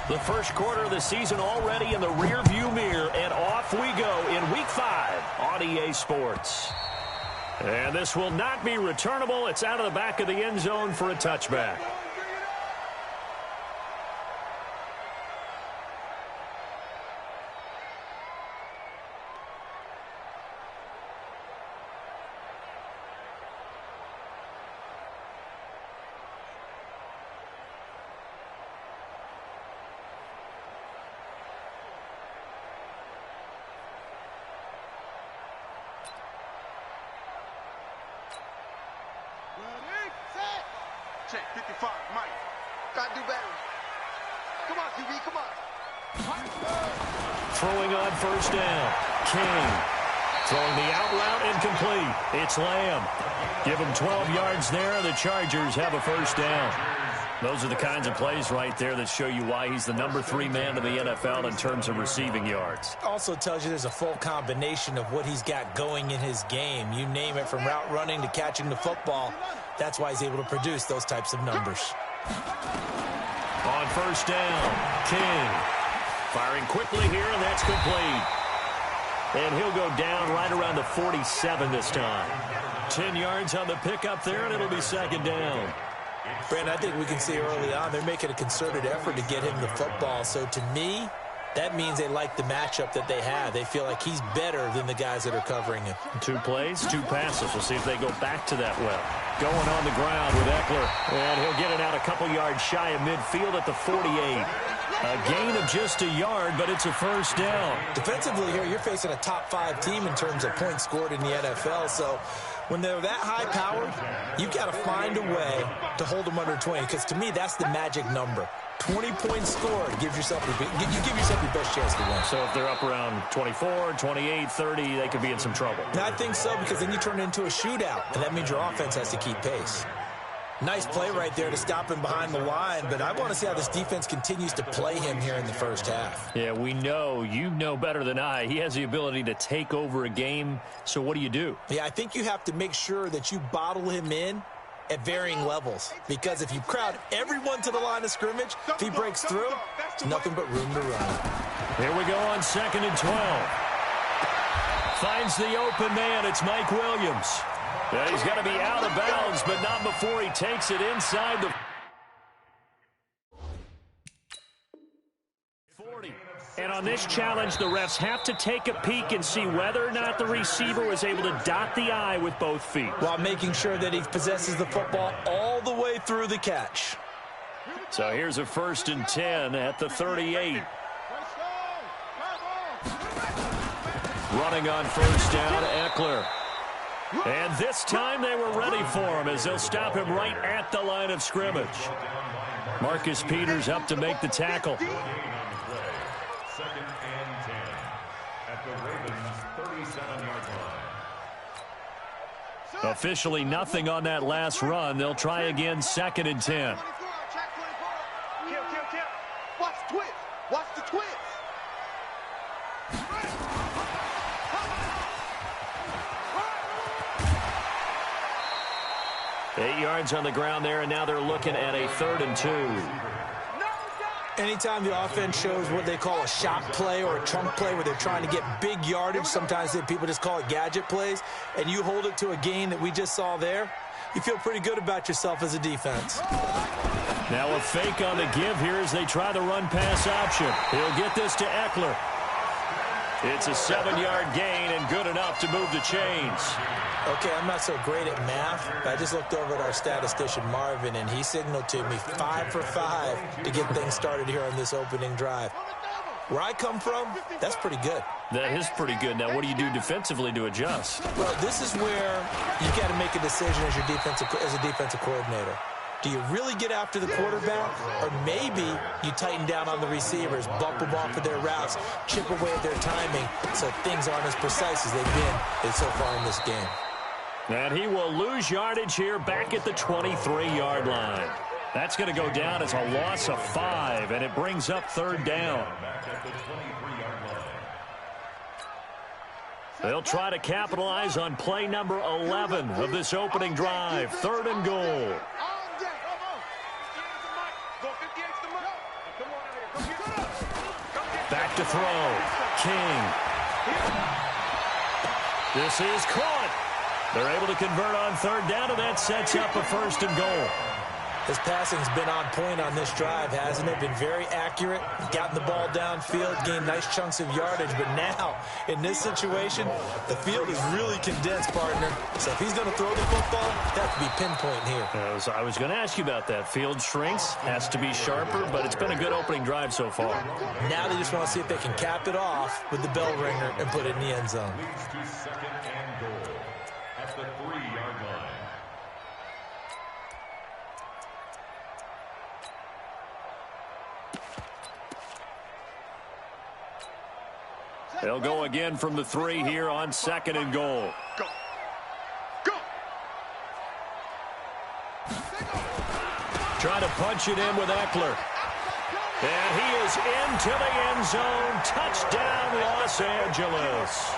The first quarter of the season already in the rearview mirror, and off we go in Week 5 on EA Sports. And this will not be returnable. It's out of the back of the end zone for a touchback. Check, 55, Mike. Gotta do better. Come on, QB, come on. Throwing on first down. King. Throwing the out route incomplete. It's Lamb. Give him 12 yards there. The Chargers have a first down. Those are the kinds of plays right there that show you why he's the number 3 man in the NFL in terms of receiving yards. Also tells you there's a full combination of what he's got going in his game. You name it, from route running to catching the football. That's why he's able to produce those types of numbers. On first down, King. Firing quickly here, and that's complete. And he'll go down right around the 47 this time. 10 yards on the pickup there, and it'll be second down. Brandon, I think we can see early on they're making a concerted effort to get him the football. So to me, that means they like the matchup that they have. They feel like he's better than the guys that are covering him. 2 plays, 2 passes. We'll see if they go back to that well. Going on the ground with Eckler. And he'll get it out a couple yards shy of midfield at the 48. A gain of just a yard, but it's a first down. Defensively here, you're facing a top 5 team in terms of points scored in the NFL. So when they're that high-powered, you've got to find a way to hold them under 20. Because to me, that's the magic number. 20 points scored gives yourself your best chance to win. So if they're up around 24, 28, 30, they could be in some trouble. And I think so, because then you turn it into a shootout, and that means your offense has to keep pace. Nice play right there to stop him behind the line, but I want to see how this defense continues to play him here in the first half. Yeah, we know. You know better than I. He has the ability to take over a game, so what do? Yeah, I think you have to make sure that you bottle him in at varying levels, because if you crowd everyone to the line of scrimmage, if he breaks through, nothing but room to run. Here we go on 2nd and 12. Finds the open man. It's Mike Williams. Yeah, he's got to be out of bounds, but not before he takes it inside the 40. And on this challenge, the refs have to take a peek and see whether or not the receiver was able to dot the I with both feet, while making sure that he possesses the football all the way through the catch. So here's a 1st and 10 at the 38. Running on first down, Eckler. And this time they were ready for him, as they'll stop him right at the line of scrimmage. Marcus Peters up to make the tackle. 2nd and 10 at the Ravens' 37-yard line. Officially nothing on that last run. They'll try again 2nd and 10. Watch the twist. Watch the twist. 8 yards on the ground there, and now they're looking at a 3rd and 2. Anytime the offense shows what they call a shot play or a chunk play where they're trying to get big yardage, sometimes people just call it gadget plays, and you hold it to a gain that we just saw there, you feel pretty good about yourself as a defense. Now a fake on the give here as they try the run-pass option. He'll get this to Eckler. It's a 7-yard gain and good enough to move the chains. Okay, I'm not so great at math, but I just looked over at our statistician, Marvin, and he signaled to me 5 for 5 to get things started here on this opening drive. Where I come from, that's pretty good. That is pretty good. Now, what do you do defensively to adjust? Well, this is where you got to make a decision as a defensive coordinator. Do you really get after the quarterback, or maybe you tighten down on the receivers, bump them off of their routes, chip away at their timing so things aren't as precise as they've been so far in this game? And he will lose yardage here back at the 23-yard line. That's going to go down as a loss of 5, and it brings up 3rd down. They'll try to capitalize on play number 11 of this opening drive. 3rd and goal. to throw. King. This is caught. They're able to convert on third down, and that sets up a 1st and goal. His passing's been on point on this drive, hasn't it? Been very accurate, gotten the ball downfield, gained nice chunks of yardage. But now, in this situation, the field is really condensed, partner. So if he's going to throw the football, that could be pinpoint here. I was going to ask you about that. Field shrinks, has to be sharper, but it's been a good opening drive so far. Now they just want to see if they can cap it off with the bell ringer and put it in the end zone. Leads to 2nd and goal at the 3-yard line. They'll go again from the 3 here on 2nd and goal. Go. Go. Trying to punch it in with Eckler. And he is into the end zone. Touchdown, Los Angeles.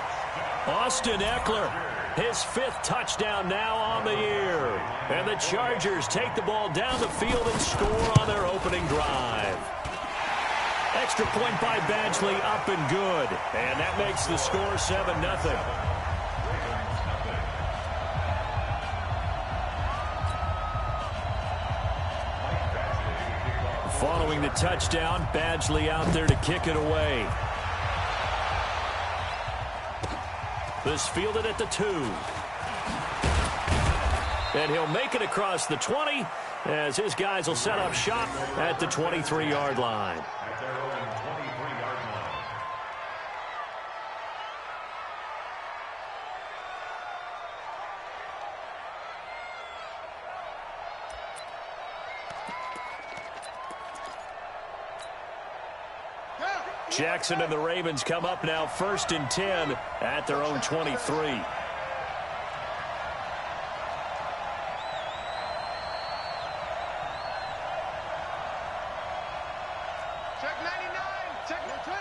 Austin Eckler, his 5th touchdown now on the year. And the Chargers take the ball down the field and score on their opening drive. Extra point by Badgley, up and good. And that makes the score 7-0. Following the touchdown, Badgley out there to kick it away. This fielded at the 2. And he'll make it across the 20 as his guys will set up shop at the 23-yard line. Jackson and the Ravens come up now 1st and 10 at their own 23. Check 99. Check 20.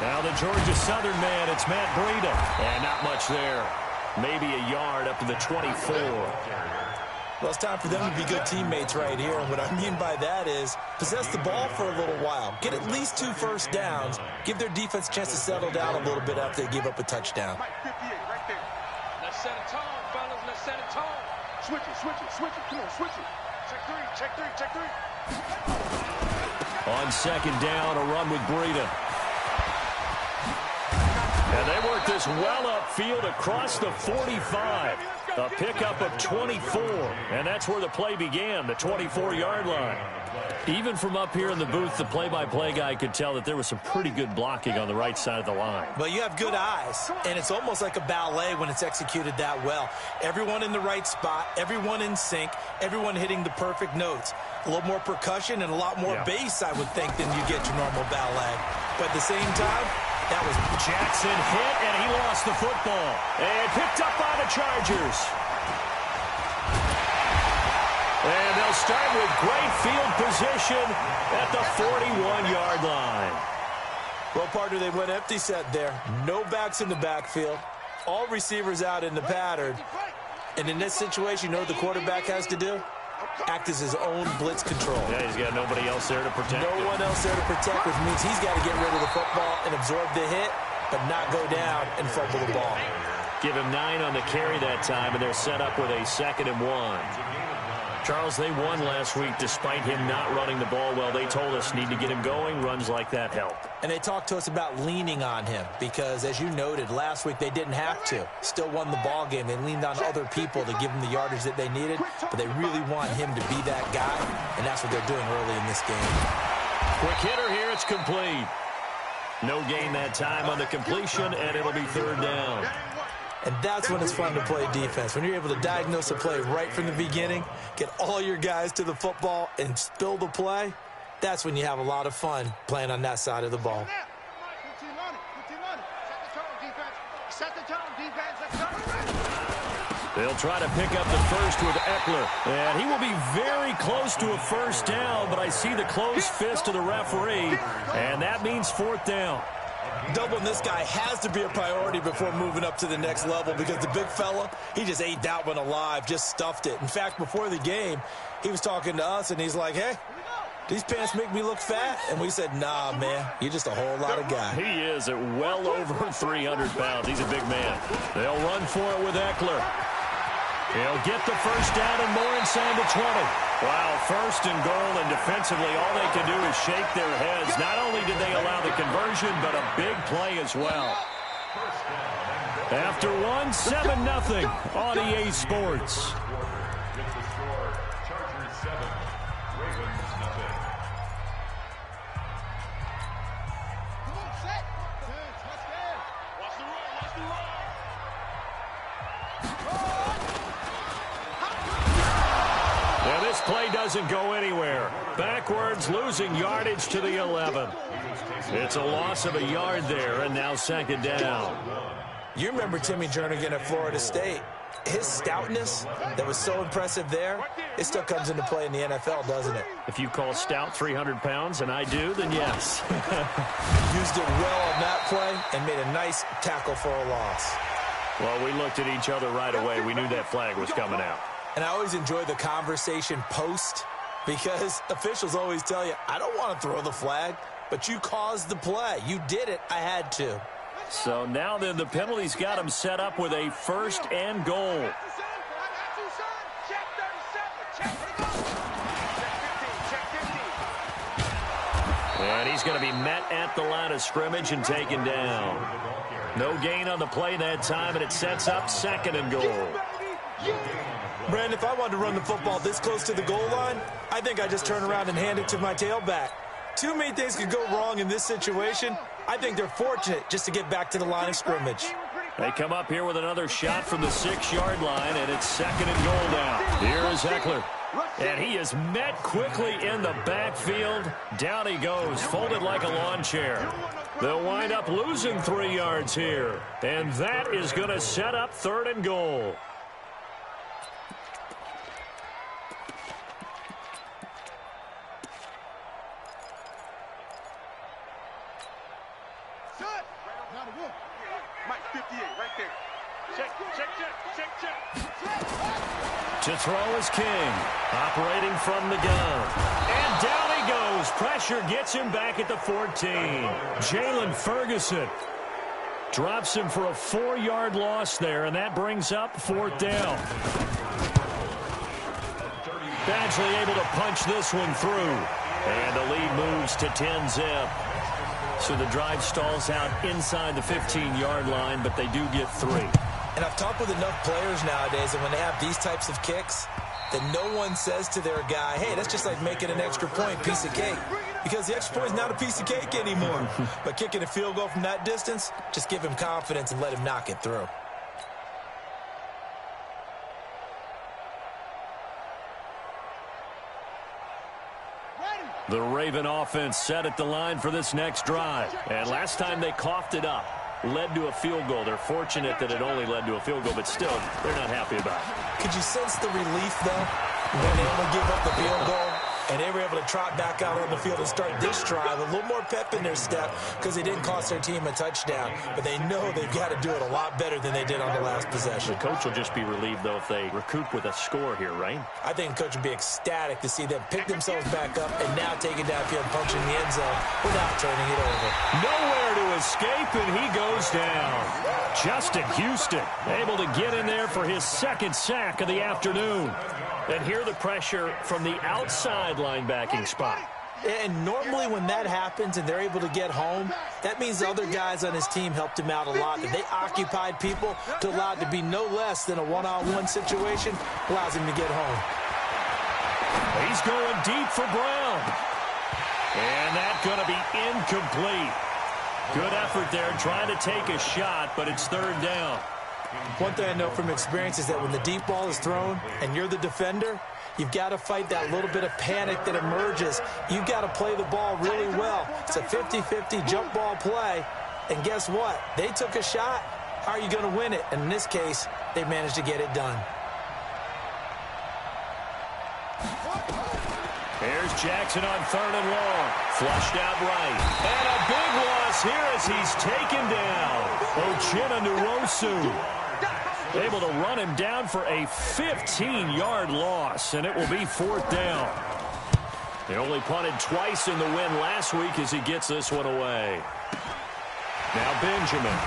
Now the Georgia Southern man, it's Matt Breida. And not much there. Maybe a yard up to the 24. Well, it's time for them to be good teammates right here. And what I mean by that is possess the ball for a little while. Get at least 2 first downs. Give their defense a chance to settle down a little bit after they give up a touchdown. Mike 58 right there. Let's set a tone, fellas. Let's set a tone. Switch it, switch it, switch it. Come on, switch it. Check 3, check 3, check 3. On 2nd down, a run with Breida. And they work this well upfield across the 45. A pickup of 24. And that's where the play began, the 24-yard line. Even from up here in the booth, the play-by-play guy could tell that there was some pretty good blocking on the right side of the line. Well, you have good eyes, and it's almost like a ballet when it's executed that well. Everyone in the right spot, everyone in sync, everyone hitting the perfect notes. A little more percussion and a lot more bass, I would think, than you get your normal ballet. But at the same time, that was Jackson hit, and he lost the football. And picked up by the Chargers. And they'll start with great field position at the 41-yard line. Well, partner, they went empty set there. No backs in the backfield. All receivers out in the pattern. And in this situation, you know what the quarterback has to do? Act as his own blitz control. Yeah, he's got nobody else there to protect him. No one else there to protect, which means he's got to get rid of the football and absorb the hit, but not go down and fumble the ball. Give him 9 on the carry that time, and they're set up with a 2nd and 1. Charles, they won last week despite him not running the ball well. They told us need to get him going. Runs like that help. And they talked to us about leaning on him because, as you noted, last week they didn't have to. Still won the ball game. They leaned on other people to give them the yardage that they needed, but they really want him to be that guy, and that's what they're doing early in this game. Quick hitter here. It's complete. No gain that time on the completion, and it'll be 3rd down. And that's when it's fun to play defense. When you're able to diagnose a play right from the beginning, get all your guys to the football and spill the play, that's when you have a lot of fun playing on that side of the ball. They'll try to pick up the first with Eckler. And he will be very close to a 1st down, but I see the closed fist of the referee, and that means 4th down. Doubling this guy has to be a priority before moving up to the next level because the big fella, he just ate that one alive, just stuffed it. In fact, before the game, he was talking to us, and he's like, hey, these pants make me look fat. And we said, nah, man, you're just a whole lot of guy. He is at well over 300 pounds. He's a big man. They'll run for it with Eckler. He'll get the first down and more inside the 20. Wow, first and goal, and defensively all they can do is shake their heads. Not only did they allow the conversion, but a big play as well. After one, 7-0 on EA Sports. Play doesn't go anywhere. Backwards, losing yardage to the 11. It's a loss of a yard there, and now second down. You remember Timmy Jernigan at Florida State. His stoutness that was so impressive there, it still comes into play in the NFL, doesn't it? If you call stout 300 pounds, and I do, then yes. Used it well on that play and made a nice tackle for a loss. Well, we looked at each other right away. We knew that flag was coming out. And I always enjoy the conversation post because officials always tell you, I don't want to throw the flag, but you caused the play. You did it. I had to. So now then the penalty's got him set up with a first and goal. And he's going to be met at the line of scrimmage and taken down. No gain on the play that time, and it sets up second and goal. Brandon, if I wanted to run the football this close to the goal line, I think I just turn around and hand it to my tailback. Too many things could go wrong in this situation. I think they're fortunate just to get back to the line of scrimmage. They come up here with another shot from the 6-yard line, and it's second and goal now. Here's Eckler. And he is met quickly in the backfield. Down he goes, folded like a lawn chair. They'll wind up losing 3 yards here. And that is going to set up third and goal. To throw is King, operating from the gun. And down he goes. Pressure gets him back at the 14. Jalen Ferguson drops him for a 4-yard loss there, and that brings up fourth down. Badgley able to punch this one through. And the lead moves to 10-zip. So the drive stalls out inside the 15-yard line, but they do get 3. And I've talked with enough players nowadays, and when they have these types of kicks, that no one says to their guy, hey, that's just like making an extra point, piece of cake. Because the extra point is not a piece of cake anymore. But kicking a field goal from that distance, just give him confidence and let him knock it through. The Raven offense set at the line for this next drive. And last time they coughed it up, led to a field goal. They're fortunate that it only led to a field goal, but still, they're not happy about it. Could you sense the relief, though, when they only give up the field goal? And they were able to trot back out on the field and start this drive. A little more pep in their step because they didn't cost their team a touchdown. But they know they've got to do it a lot better than they did on the last possession. The coach will just be relieved, though, if they recoup with a score here, right? I think the coach would be ecstatic to see them pick themselves back up and now take it downfield, punching the end zone without turning it over. Nowhere to escape, and he goes down. Justin Houston able to get in there for his second sack of the afternoon. And hear the pressure from the outside linebacking spot. And normally when that happens and they're able to get home, that means the other guys on his team helped him out a lot. That they occupied people to allow it to be no less than a one-on-one situation allows him to get home. He's going deep for Brown. And that's going to be incomplete. Good effort there trying to take a shot, but it's third down. One thing I know from experience is that when the deep ball is thrown and you're the defender, you've got to fight that little bit of panic that emerges. You've got to play the ball really well. It's a 50-50 jump ball play. And guess what? They took a shot. How are you going to win it? And in this case, they managed to get it done. Here's Jackson on third and long. Flushed out right. And a big loss here as he's taken down. Ochena Nwosu able to run him down for a 15-yard loss, and it will be fourth down. They only punted twice in the win last week as he gets this one away. Now Benjamin.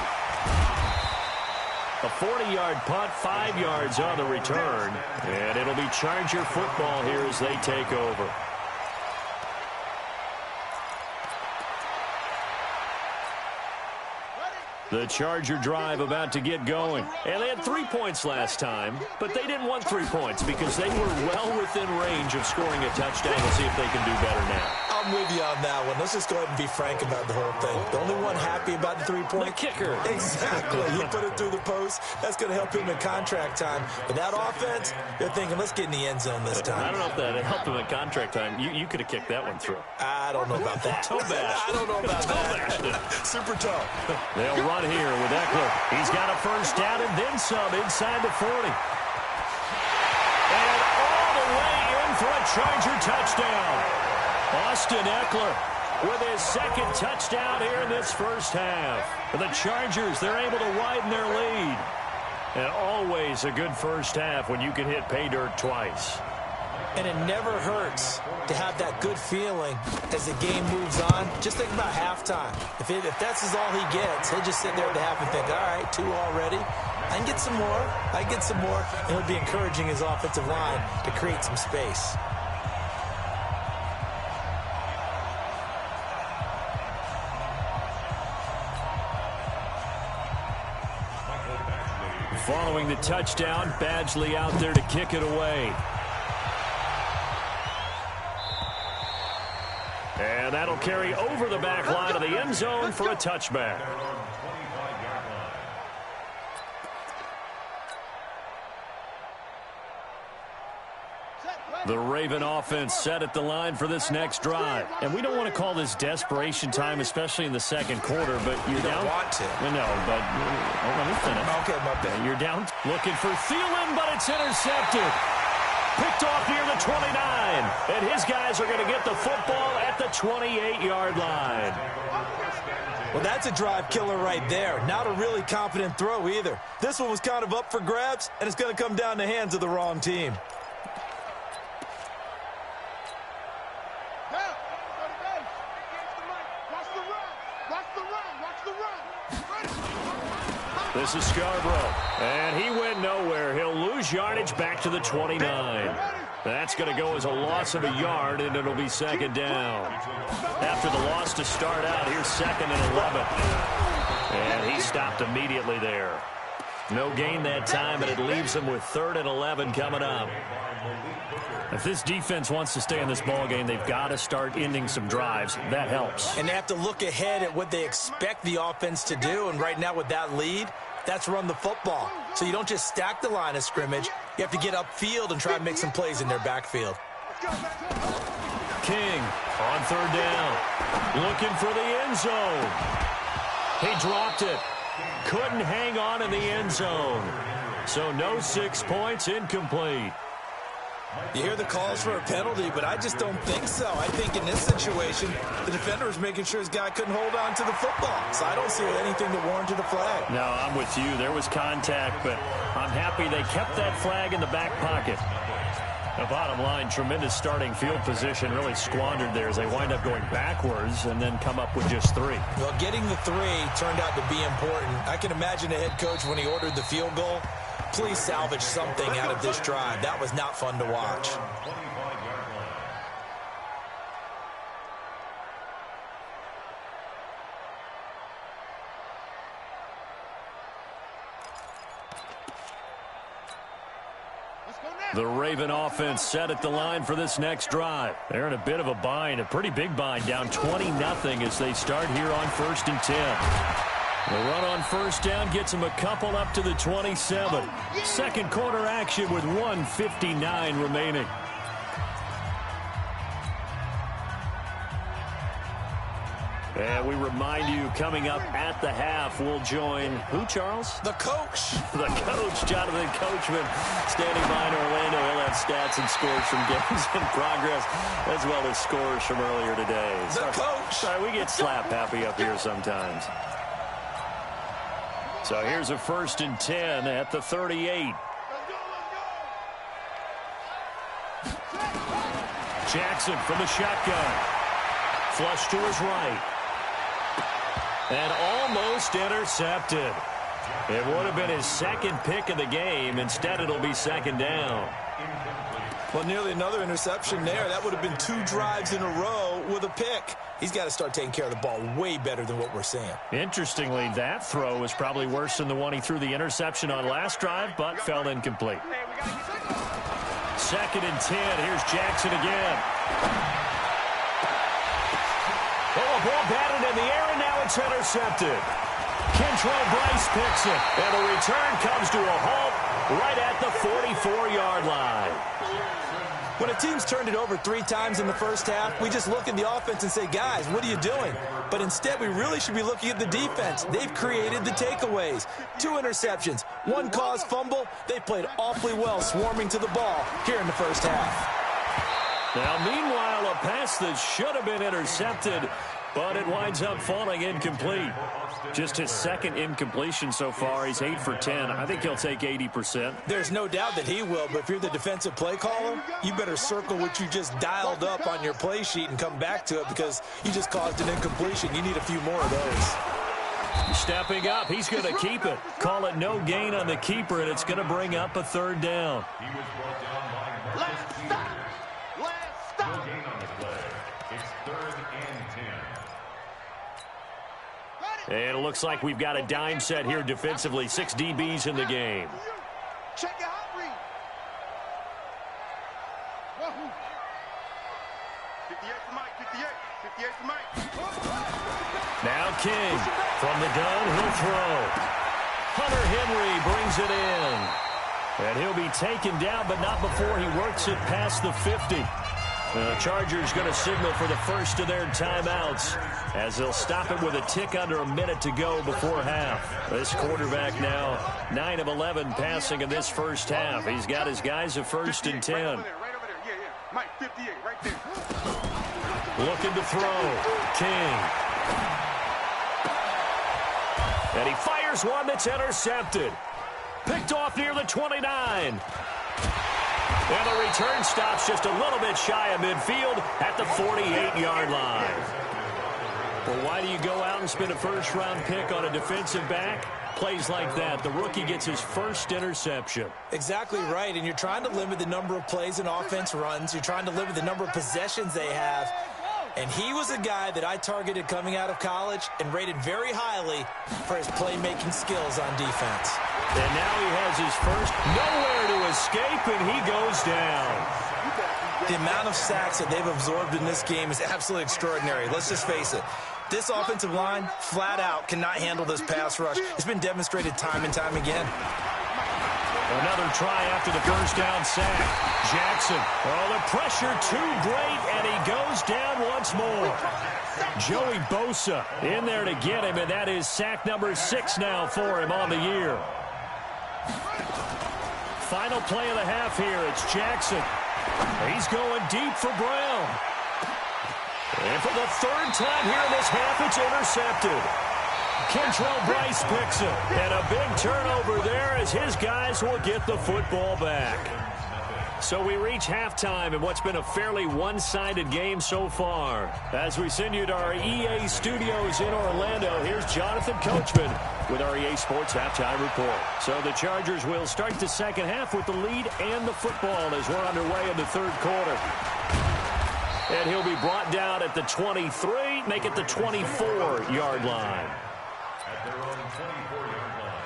A 40-yard punt, 5 yards on the return. And it'll be Charger football here as they take over. The Charger drive about to get going. And they had 3 points last time, but they didn't want 3 points because they were well within range of scoring a touchdown. We'll see if they can do better now. I'm with you on that one. Let's just go ahead and be frank about the whole thing. The only one happy about the 3-point? The kicker. Exactly. He put it through the post. That's going to help him in contract time. But that offense, they're thinking, let's get in the end zone this time. I don't know if that helped him in contract time. You could have kicked that one through. I don't know about that. I don't know about that. Super tough. They'll run here with Eckler. He's got a first down and then some inside the 40. And all the way in for a Charger touchdown. Austin Eckler with his second touchdown here in this first half. For the Chargers, they're able to widen their lead. And always a good first half when you can hit pay dirt twice. And it never hurts to have that good feeling as the game moves on. Just think about halftime. If that's all he gets, he'll just sit there at the half and think, all right, 2 already. I can get some more. I can get some more. And he'll be encouraging his offensive line to create some space. Following the touchdown, Badgley out there to kick it away. And that'll carry over the back line of the end zone for a touchback. The Raven offense set at the line for this next drive. And we don't want to call this desperation time, especially in the second quarter, but you're down. You don't want to. No, but let me finish. Okay, my bad. You're down looking for Thielen, but it's intercepted. Picked off near the 29. And his guys are going to get the football at the 28-yard line. Well, that's a drive killer right there. Not a really confident throw either. This one was kind of up for grabs, and it's going to come down the hands of the wrong team. This is Scarborough, and he went nowhere. He'll lose yardage back to the 29. That's going to go as a loss of a yard, and it'll be second down. After the loss to start out, here's 2nd and 11. And he stopped immediately there. No gain that time, and it leaves him with 3rd and 11 coming up. If this defense wants to stay in this ballgame, they've got to start ending some drives. That helps. And they have to look ahead at what they expect the offense to do. And right now with that lead, that's run the football. So you don't just stack the line of scrimmage. You have to get upfield and try and make some plays in their backfield. King on 3rd down. Looking for the end zone. He dropped it. Couldn't hang on in the end zone. So no 6 points, incomplete. You hear the calls for a penalty, but I just don't think so. I think in this situation, the defender was making sure his guy couldn't hold on to the football. So I don't see anything that warranted a flag. No, I'm with you. There was contact, but I'm happy they kept that flag in the back pocket. The bottom line, tremendous starting field position, really squandered there as they wind up going backwards and then come up with just 3. Well, getting the 3 turned out to be important. I can imagine the head coach when he ordered the field goal. Please salvage something out of this drive. That was not fun to watch. The Raven offense set at the line for this next drive. They're in a bit of a bind, a pretty big bind, down 20-0 as they start here on 1st and 10. The run on 1st down gets them a couple up to the 27. Second quarter action with 1:59 remaining. And we remind you, coming up at the half, we'll join who, Charles? The coach. The coach, Jonathan Coachman, standing by in Orlando. He'll have stats and scores from games in progress, as well as scores from earlier today. The coach. Sorry, we get slap happy up here sometimes. So here's a 1st and 10 at the 38. Jackson from the shotgun. Flush to his right. And almost intercepted. It would have been his second pick of the game. Instead, it'll be second down. Well, nearly another interception there. That would have been 2 drives in a row with a pick. He's got to start taking care of the ball way better than what we're seeing. Interestingly, that throw was probably worse than the one he threw the interception on last drive, but fell incomplete. Second and 10. Here's Jackson again. Oh, a ball batted in the air, and now it's intercepted. Kentrell Bryce picks it, and the return comes to a halt right at the 44-yard line. When a team's turned it over 3 times in the first half, we just look at the offense and say, guys, what are you doing? But instead, we really should be looking at the defense. They've created the takeaways. 2 interceptions, 1 caused fumble. They played awfully well swarming to the ball here in the first half. Now, meanwhile, a pass that should have been intercepted, but it winds up falling incomplete. Just his second incompletion so far. He's 8 for 10. I think he'll take 80%. There's no doubt that he will, but if you're the defensive play caller, you better circle what you just dialed up on your play sheet and come back to it because you just caused an incompletion. You need a few more of those. Stepping up, he's going to keep it. Call it no gain on the keeper, and it's going to bring up a third down. He was brought down by Last stop. Last stop. no gain on the play. It's 3rd and 10. And it looks like we've got a dime set here defensively. 6 DBs in the game. Check your hot read. Wahoo. 58 for Mike. 58. 58 for Mike. Now King from the gun, he'll throw. Hunter Henry brings it in. And he'll be taken down, but not before he works it past the 50. The Chargers going to signal for the first of their timeouts as they'll stop it with a tick under a minute to go before half. This quarterback now 9 of 11 passing in this first half. He's got his guys at 1st and 10. Right over there. Yeah, yeah. Mike, 58, right there. Looking to throw. King. And he fires one that's intercepted. Picked off near the 29. And the return stops just a little bit shy of midfield at the 48-yard line. Well, why do you go out and spend a first-round pick on a defensive back? Plays like that. The rookie gets his first interception. Exactly right, and you're trying to limit the number of plays an offense runs. You're trying to limit the number of possessions they have. And he was a guy that I targeted coming out of college and rated very highly for his playmaking skills on defense. And now he has his first, nowhere to escape, and he goes down. The amount of sacks that they've absorbed in this game is absolutely extraordinary. Let's just face it. This offensive line, flat out, cannot handle this pass rush. It's been demonstrated time and time again. Another try after the first down sack. Jackson. Oh, the pressure too great, and he goes down once more. Joey Bosa in there to get him, and that is sack number 6 now for him on the year. Final play of the half here. It's Jackson. He's going deep for Brown. And for the 3rd time here in this half, it's intercepted. Kentrell Bryce picks it. And a big turnover there as his guys will get the football back. So we reach halftime in what's been a fairly one-sided game so far. As we send you to our EA studios in Orlando, here's Jonathan Coachman with our EA Sports Halftime Report. So the Chargers will start the second half with the lead and the football as we're underway in the 3rd quarter. And he'll be brought down at the 23, make it the 24-yard line. At their own 24-yard line.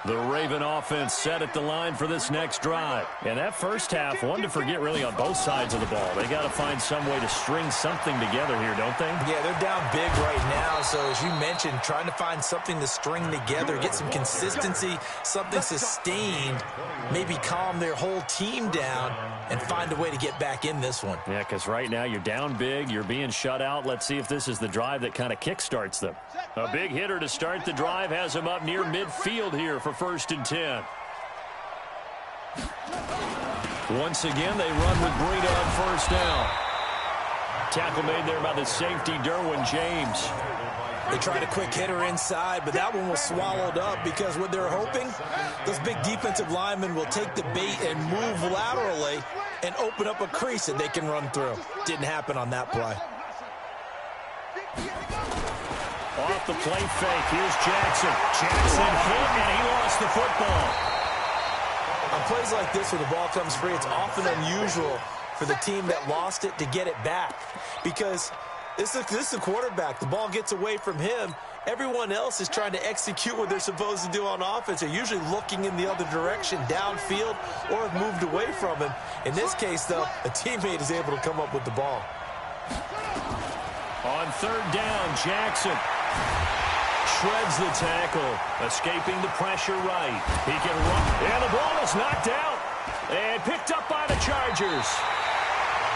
The Raven offense set at the line for this next drive. And that first half, one to forget really on both sides of the ball. They got to find some way to string something together here, don't they? Yeah, they're down big right now. So as you mentioned, trying to find something to string together, get some consistency, something sustained, maybe calm their whole team down and find a way to get back in this one. Yeah, because right now you're down big, you're being shut out. Let's see if this is the drive that kind of kickstarts them. A big hitter to start the drive has him up near midfield here for 1st and 10. Once again, they run with Breida on 1st down. Tackle made there by the safety, Derwin James. They tried a quick hitter inside, but that one was swallowed up because what they're hoping, those big defensive linemen will take the bait and move laterally and open up a crease that they can run through. Didn't happen on that play. Off the play fake, here's Jackson. Jackson hit, and he lost the football. On plays like this where the ball comes free, it's often unusual for the team that lost it to get it back. Because this is the quarterback. The ball gets away from him. Everyone else is trying to execute what they're supposed to do on offense. They're usually looking in the other direction, downfield, or have moved away from him. In this case, though, a teammate is able to come up with the ball. On third down, Jackson shreds the tackle, escaping the pressure right. He can run, and the ball is knocked out and picked up by the Chargers.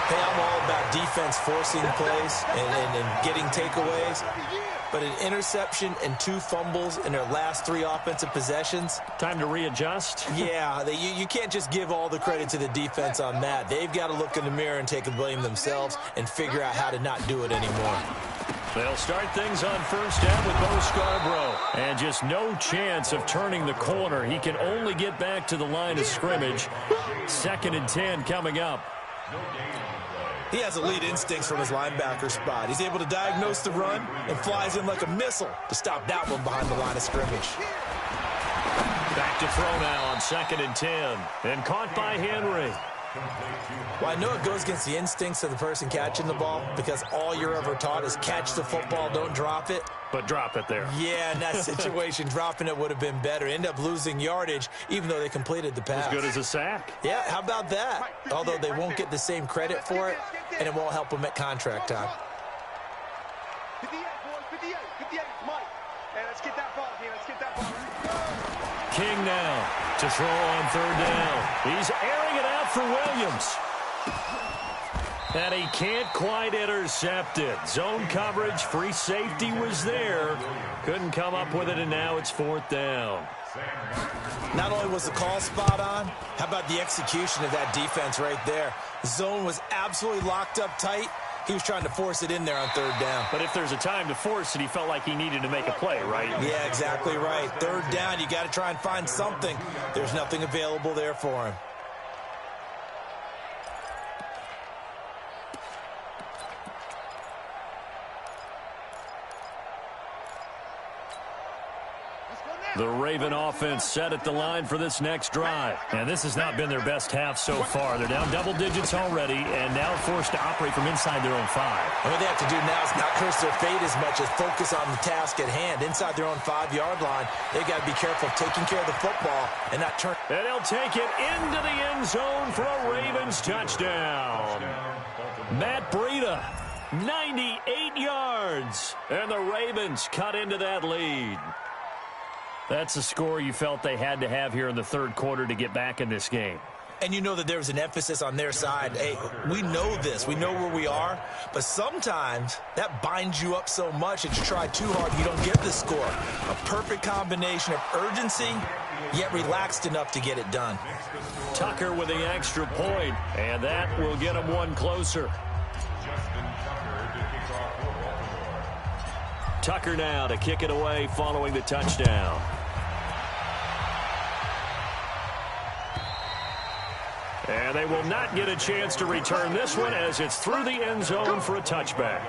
Hey, I'm all about defense forcing plays and getting takeaways. But an interception and 2 fumbles in their last 3 offensive possessions. Time to readjust? Yeah, you can't just give all the credit to the defense on that. They've got to look in the mirror and take the blame themselves and figure out how to not do it anymore. They'll start things on first down with Bo Scarborough. And just no chance of turning the corner. He can only get back to the line of scrimmage. 2nd and 10 coming up. He has elite instincts from his linebacker spot. He's able to diagnose the run and flies in like a missile to stop that one behind the line of scrimmage. Back to throw now on 2nd and 10. And caught by Henry. Well, I know it goes against the instincts of the person catching the ball because all you're ever taught is catch the football, don't drop it. But drop it there. Yeah, in that situation, dropping it would have been better. End up losing yardage, even though they completed the pass. As good as a sack. Yeah, how about that? Although they won't get the same credit for it, and it won't help them at contract time. 58, boys, 58, 58, Mike. Hey, let's get that ball here. Let's get that ball. King now to throw on third down. He's airing it out for Williams. And he can't quite intercept it. Zone coverage, free safety was there. Couldn't come up with it, and now it's 4th down. Not only was the call spot on, how about the execution of that defense right there? The zone was absolutely locked up tight. He was trying to force it in there on third down. But if there's a time to force it, he felt like he needed to make a play, right? Yeah, exactly right. Third down, you got to try and find something. There's nothing available there for him. The Raven offense set at the line for this next drive. And this has not been their best half so far. They're down double digits already and now forced to operate from inside their own 5. And what they have to do now is not curse their fate as much as focus on the task at hand. Inside their own 5-yard line, they've got to be careful of taking care of the football and not turn. And they'll take it into the end zone for a Ravens touchdown. Matt Breida, 98 yards. And the Ravens cut into that lead. That's the score you felt they had to have here in the third quarter to get back in this game. And you know that there was an emphasis on their side. Hey, we know this. We know where we are. But sometimes that binds you up so much that you try too hard, you don't get the score. A perfect combination of urgency, yet relaxed enough to get it done. Tucker with the extra point, and that will get him one closer. Tucker now to kick it away following the touchdown. And they will not get a chance to return this one as it's through the end zone for a touchback.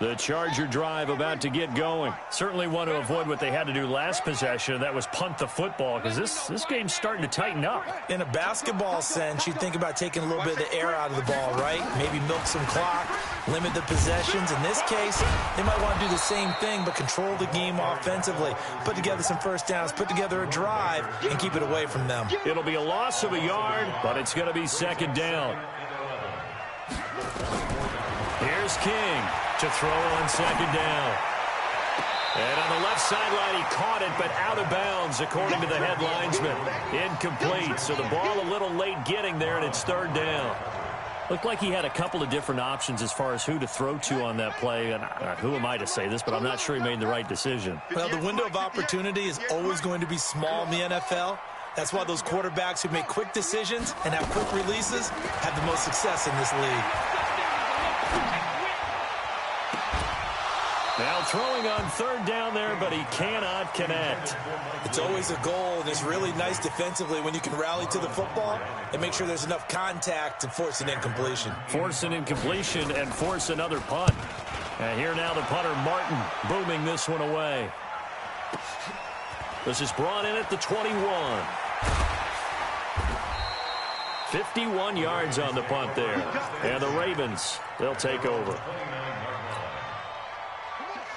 The Charger drive about to get going. Certainly want to avoid what they had to do last possession. That was punt the football because this game's starting to tighten up. In a basketball sense, you think about taking a little bit of the air out of the ball, right? Maybe milk some clock, limit the possessions. In this case, they might want to do the same thing but control the game offensively. Put together some first downs, put together a drive, and keep it away from them. It'll be a loss of a yard, but it's going to be 2nd down. Here's King to throw on 2nd down. And on the left sideline, he caught it, but out of bounds, according to the head linesman. Incomplete, so the ball a little late getting there, and it's 3rd down. Looked like he had a couple of different options as far as who to throw to on that play. And who am I to say this, but I'm not sure he made the right decision. Well, the window of opportunity is always going to be small in the NFL. That's why those quarterbacks who make quick decisions and have quick releases have the most success in this league. Now throwing on third down there, but he cannot connect. It's always a goal, and it's really nice defensively when you can rally to the football and make sure there's enough contact to force an incompletion. Force an incompletion and force another punt. And here now the punter, Martin, booming this one away. This is brought in at the 21. 51 yards on the punt there. And the Ravens, they'll take over.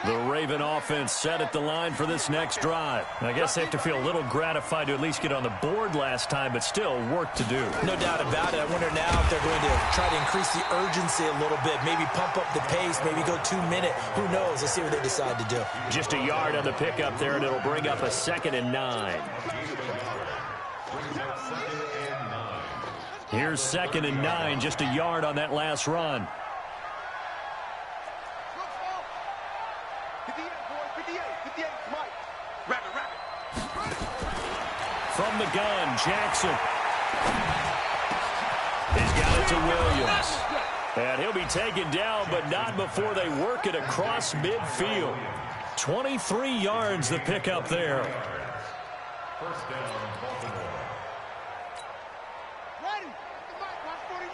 The Raven offense set at the line for this next drive. I guess they have to feel a little gratified to at least get on the board last time, but still work to do. No doubt about it. I wonder now if they're going to try to increase the urgency a little bit, maybe pump up the pace, maybe go 2 minute. Who knows? Let's see what they decide to do. Just a yard on the pickup there, and it'll bring up a 2nd and 9. Here's 2nd and 9, just a yard on that last run. From the gun, Jackson. He's got it to Williams. And he'll be taken down, but not before they work it across midfield. 23 yards the pickup there. First down, Baltimore. Ready. Watch 49.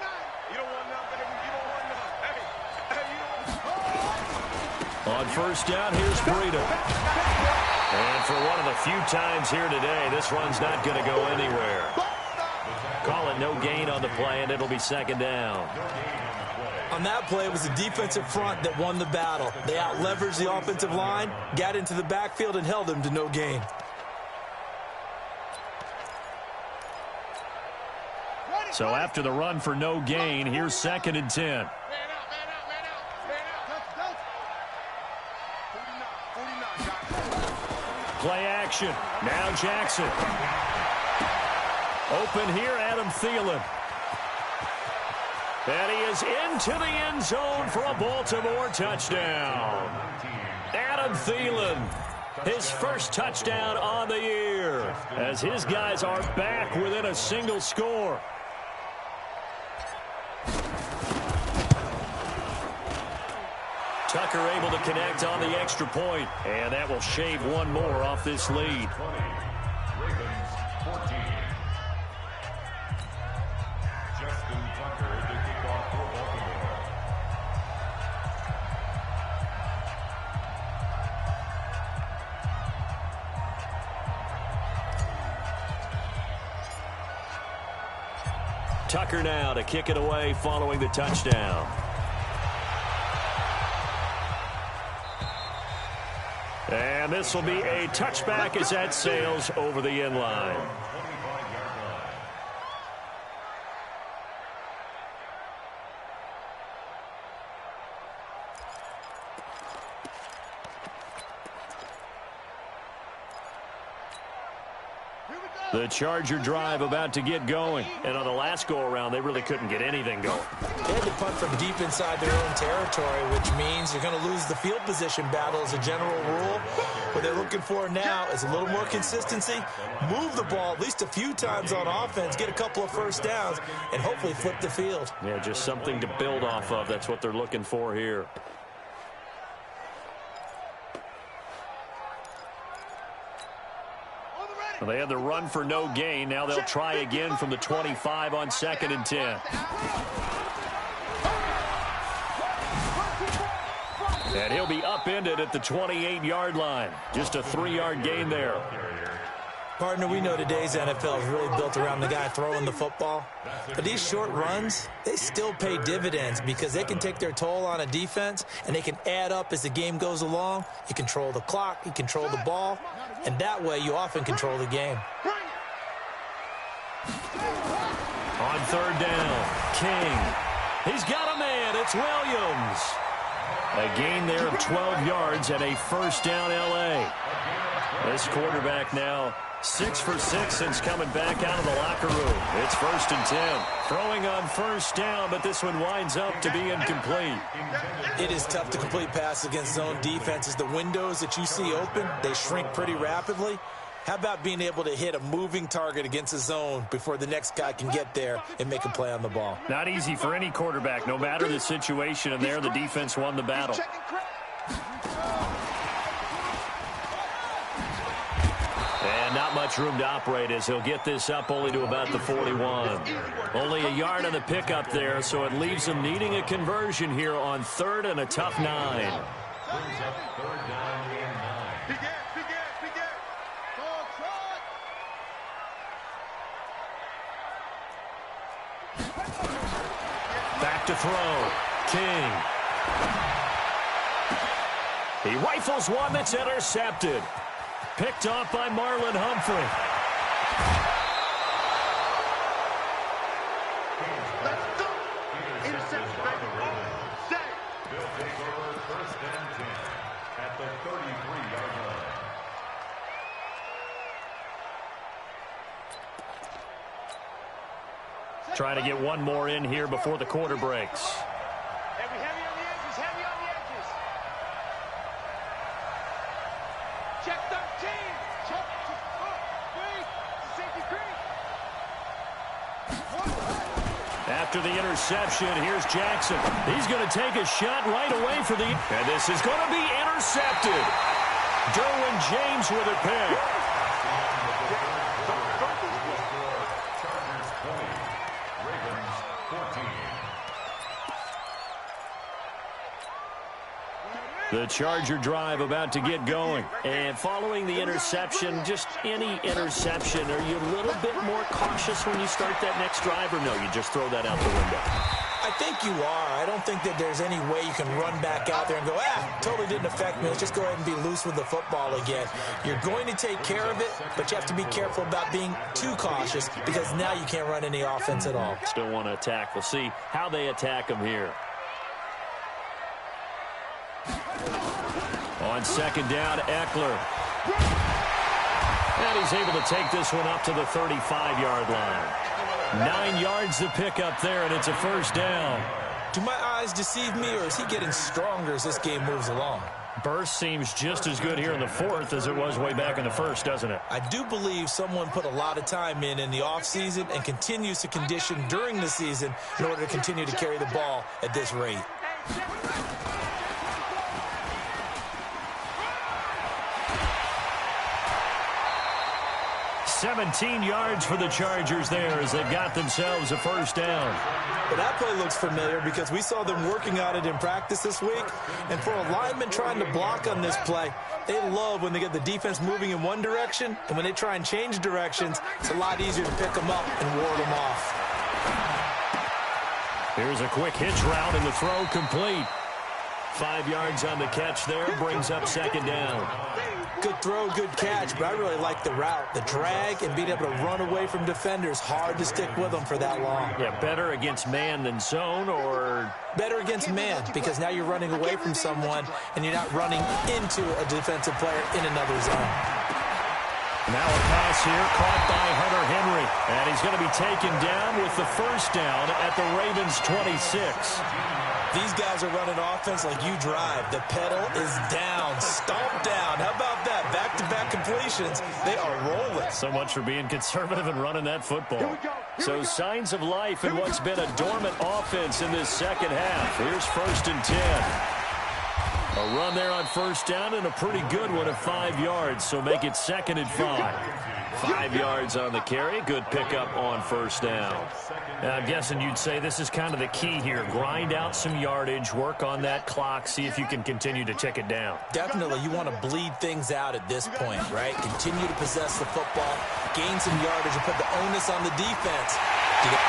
You don't want nothing. You don't want nothing. Hey, you don't. On first down, here's Breida. And for one of the few times here today, this run's not going to go anywhere. Call it no gain on the play, and it'll be 2nd down. On that play, it was the defensive front that won the battle. They out-leveraged the offensive line, got into the backfield, and held them to no gain. So after the run for no gain, here's 2nd and 10. Man out. Play action. Now Jackson. Open here, Adam Thielen. And he is into the end zone for a Baltimore touchdown. Adam Thielen, his first touchdown on the year, as his guys are back within a single score. Tucker able to connect on the extra point, and that will shave one more off this lead. Ravens 14. Justin Tucker to kick off for Baltimore. Tucker now to kick it away following the touchdown. And this will be a touchback as that sails over the end line. The Charger drive about to get going. And on the last go-around, they really couldn't get anything going. They had to punt from deep inside their own territory, which means you're going to lose the field position battle as a general rule. What they're looking for now is a little more consistency, move the ball at least a few times on offense, get a couple of first downs, and hopefully flip the field. Yeah, just something to build off of. That's what they're looking for here. Well, they had the run for no gain. Now they'll try again from the 25 on 2nd and 10. And he'll be upended at the 28-yard line. Just a 3-yard gain there. Partner, we know today's NFL is really built around the guy throwing the football. But these short runs, they still pay dividends because they can take their toll on a defense, and they can add up as the game goes along. You control the clock, you control the ball, and that way you often control the game. On third down, King. He's got a man. It's Williams. A gain there of 12 yards and a first down L.A. This quarterback now 6 for 6 since coming back out of the locker room. It's 1st and 10. Throwing on first down, but this one winds up to be incomplete. It is tough to complete passes against zone defenses. The windows that you see open, they shrink pretty rapidly. How about being able to hit a moving target against a zone before the next guy can get there and make a play on the ball? Not easy for any quarterback, no matter the situation, and there the defense won the battle. much room to operate as he'll get this up only to about the 41. Only a yard on the pickup there, so it leaves him needing a conversion here on 3rd and a tough 9. Back to throw. King. He rifles one that's intercepted. Picked off by Marlon Humphrey. Let's go. Interception, baby. Set. They'll take over 1st and 10 at the 33-yard line. Trying to get one more in here before the quarter breaks. Heavy on the edges. Heavy on the edges. Check 13. Check. Safety green. After the interception, here's Jackson. He's going to take a shot right away for the... And this is going to be intercepted. Derwin James with a pick. The Charger drive about to get going. And following the interception, just any interception, are you a little bit more cautious when you start that next drive, or no, you just throw that out the window? I think you are. I don't think that there's any way you can run back out there and go, totally didn't affect me. Let's just go ahead and be loose with the football again. You're going to take care of it, but you have to be careful about being too cautious because now you can't run any offense at all. Still want to attack. We'll see how they attack him here. On 2nd down, Eckler. And he's able to take this one up to the 35-yard line. 9 yards to pick up there, and it's a 1st down. Do my eyes deceive me, or is he getting stronger as this game moves along? Burst seems just as good here in the 4th as it was way back in the 1st, doesn't it? I do believe someone put a lot of time in the offseason and continues to condition during the season in order to continue to carry the ball at this rate. 17 yards for the Chargers there as they've got themselves a 1st down. But that play looks familiar because we saw them working on it in practice this week. And for a lineman trying to block on this play, they love when they get the defense moving in one direction. And when they try and change directions, it's a lot easier to pick them up and ward them off. Here's a quick hitch route and the throw complete. 5 yards on the catch there, brings up 2nd down. Good throw, good catch, but I really like the route. The drag and being able to run away from defenders, hard to stick with them for that long. Yeah, better against man than zone, or... Better against man, because now you're running away from someone and you're not running into a defensive player in another zone. Now a pass here, caught by Hunter Henry. And he's going to be taken down with the 1st down at the Ravens' 26. These guys are running offense like you drive. The pedal is down, stomped down. How about that? Back-to-back completions. They are rolling. So much for being conservative and running that football. So signs of life in what's been a dormant offense in this 2nd half. Here's 1st and 10. A run there on 1st down and a pretty good one of 5 yards, so make it 2nd and 5. 5 yards on the carry. Good pickup on 1st down. Now, I'm guessing you'd say this is kind of the key here. Grind out some yardage, work on that clock, see if you can continue to tick it down. Definitely, you want to bleed things out at this point, right? Continue to possess the football, gain some yardage, and put the onus on the defense.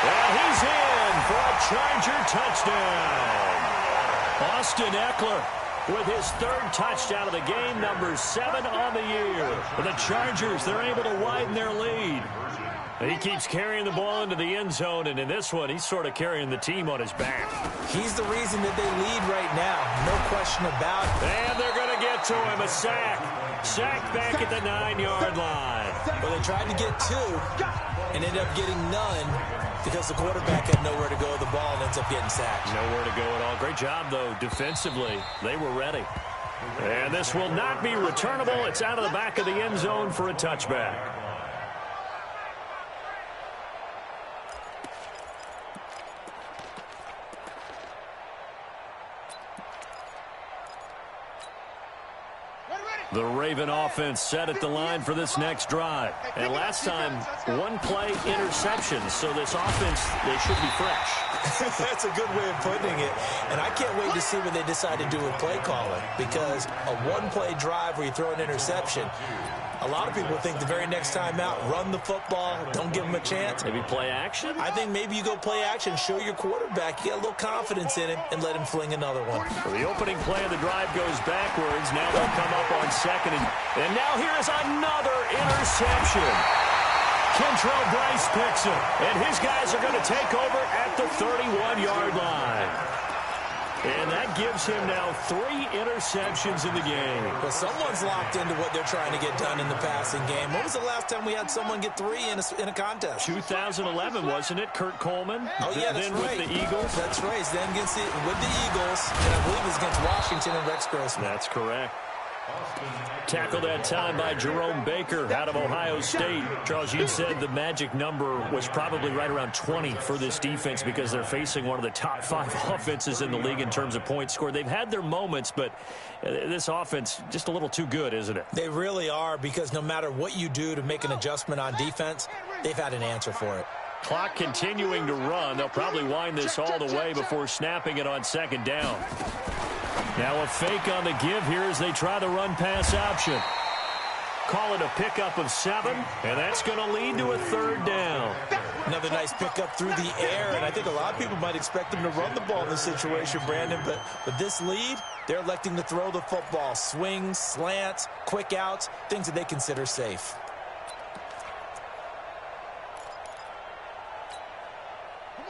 Well, he's in for a Charger touchdown. Austin Eckler with his 3rd touchdown of the game, number 7 on the year. For the Chargers, they're able to widen their lead. He keeps carrying the ball into the end zone, and in this one, he's sort of carrying the team on his back. He's the reason that they lead right now. No question about it. And they're going to get to him. A sack. Sack back at the 9-yard line. Well, they tried to get 2 and ended up getting none because the quarterback had nowhere to go with the ball and ends up getting sacked. Nowhere to go at all. Great job, though, defensively. They were ready. And this will not be returnable. It's out of the back of the end zone for a touchback. Ready, ready. The Raven offense set at the line for this next drive. And last time, one play interception. So this offense, they should be fresh. That's a good way of putting it. And I can't wait to see what they decide to do with play calling. Because a one-play drive where you throw an interception, a lot of people think the very next time out, run the football, don't give them a chance. Maybe play action? I think maybe you go play action, show your quarterback, you get a little confidence in him, and let him fling another one. Well, the opening play of the drive goes backwards. Now they'll come up on second. And now here is another interception. Kentrell Bryce picks it. And his guys are going to take over at the 31-yard line. And that gives him now 3 interceptions in the game. Well, someone's locked into what they're trying to get done in the passing game. When was the last time we had someone get 3 in a contest? 2011, wasn't it? Kurt Coleman? Oh, yeah, that's then right. With the Eagles? That's right. Then with the Eagles, and I believe it was against Washington and Rex Grossman. That's correct. Tackled that time by Jerome Baker out of Ohio State. Charles, you said the magic number was probably right around 20 for this defense because they're facing one of the top 5 offenses in the league in terms of points scored. They've had their moments, but this offense just a little too good, isn't it? They really are, because no matter what you do to make an adjustment on defense, they've had an answer for it. Clock continuing to run. They'll probably wind this all the way before snapping it on second down. Now a fake on the give here as they try the run-pass option. Call it a pickup of 7, and that's going to lead to a 3rd down. Another nice pickup through the air, and I think a lot of people might expect them to run the ball in this situation, Brandon, but with this lead, they're electing to throw the football. Swings, slants, quick outs, things that they consider safe.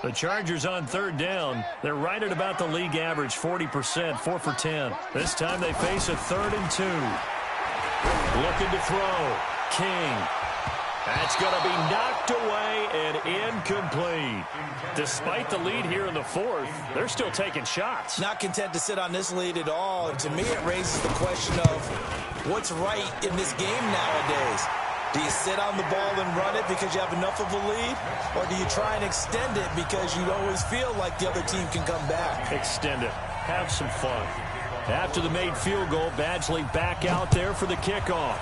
The Chargers on 3rd down. They're right at about the league average, 40%, 4 for 10. This time they face a 3rd and 2. Looking to throw. King. That's going to be knocked away and incomplete. Despite the lead here in the 4th, they're still taking shots. Not content to sit on this lead at all. And to me, it raises the question of what's right in this game nowadays. Do you sit on the ball and run it because you have enough of a lead? Or do you try and extend it because you always feel like the other team can come back? Extend it. Have some fun. After the made field goal, Badgley back out there for the kickoff.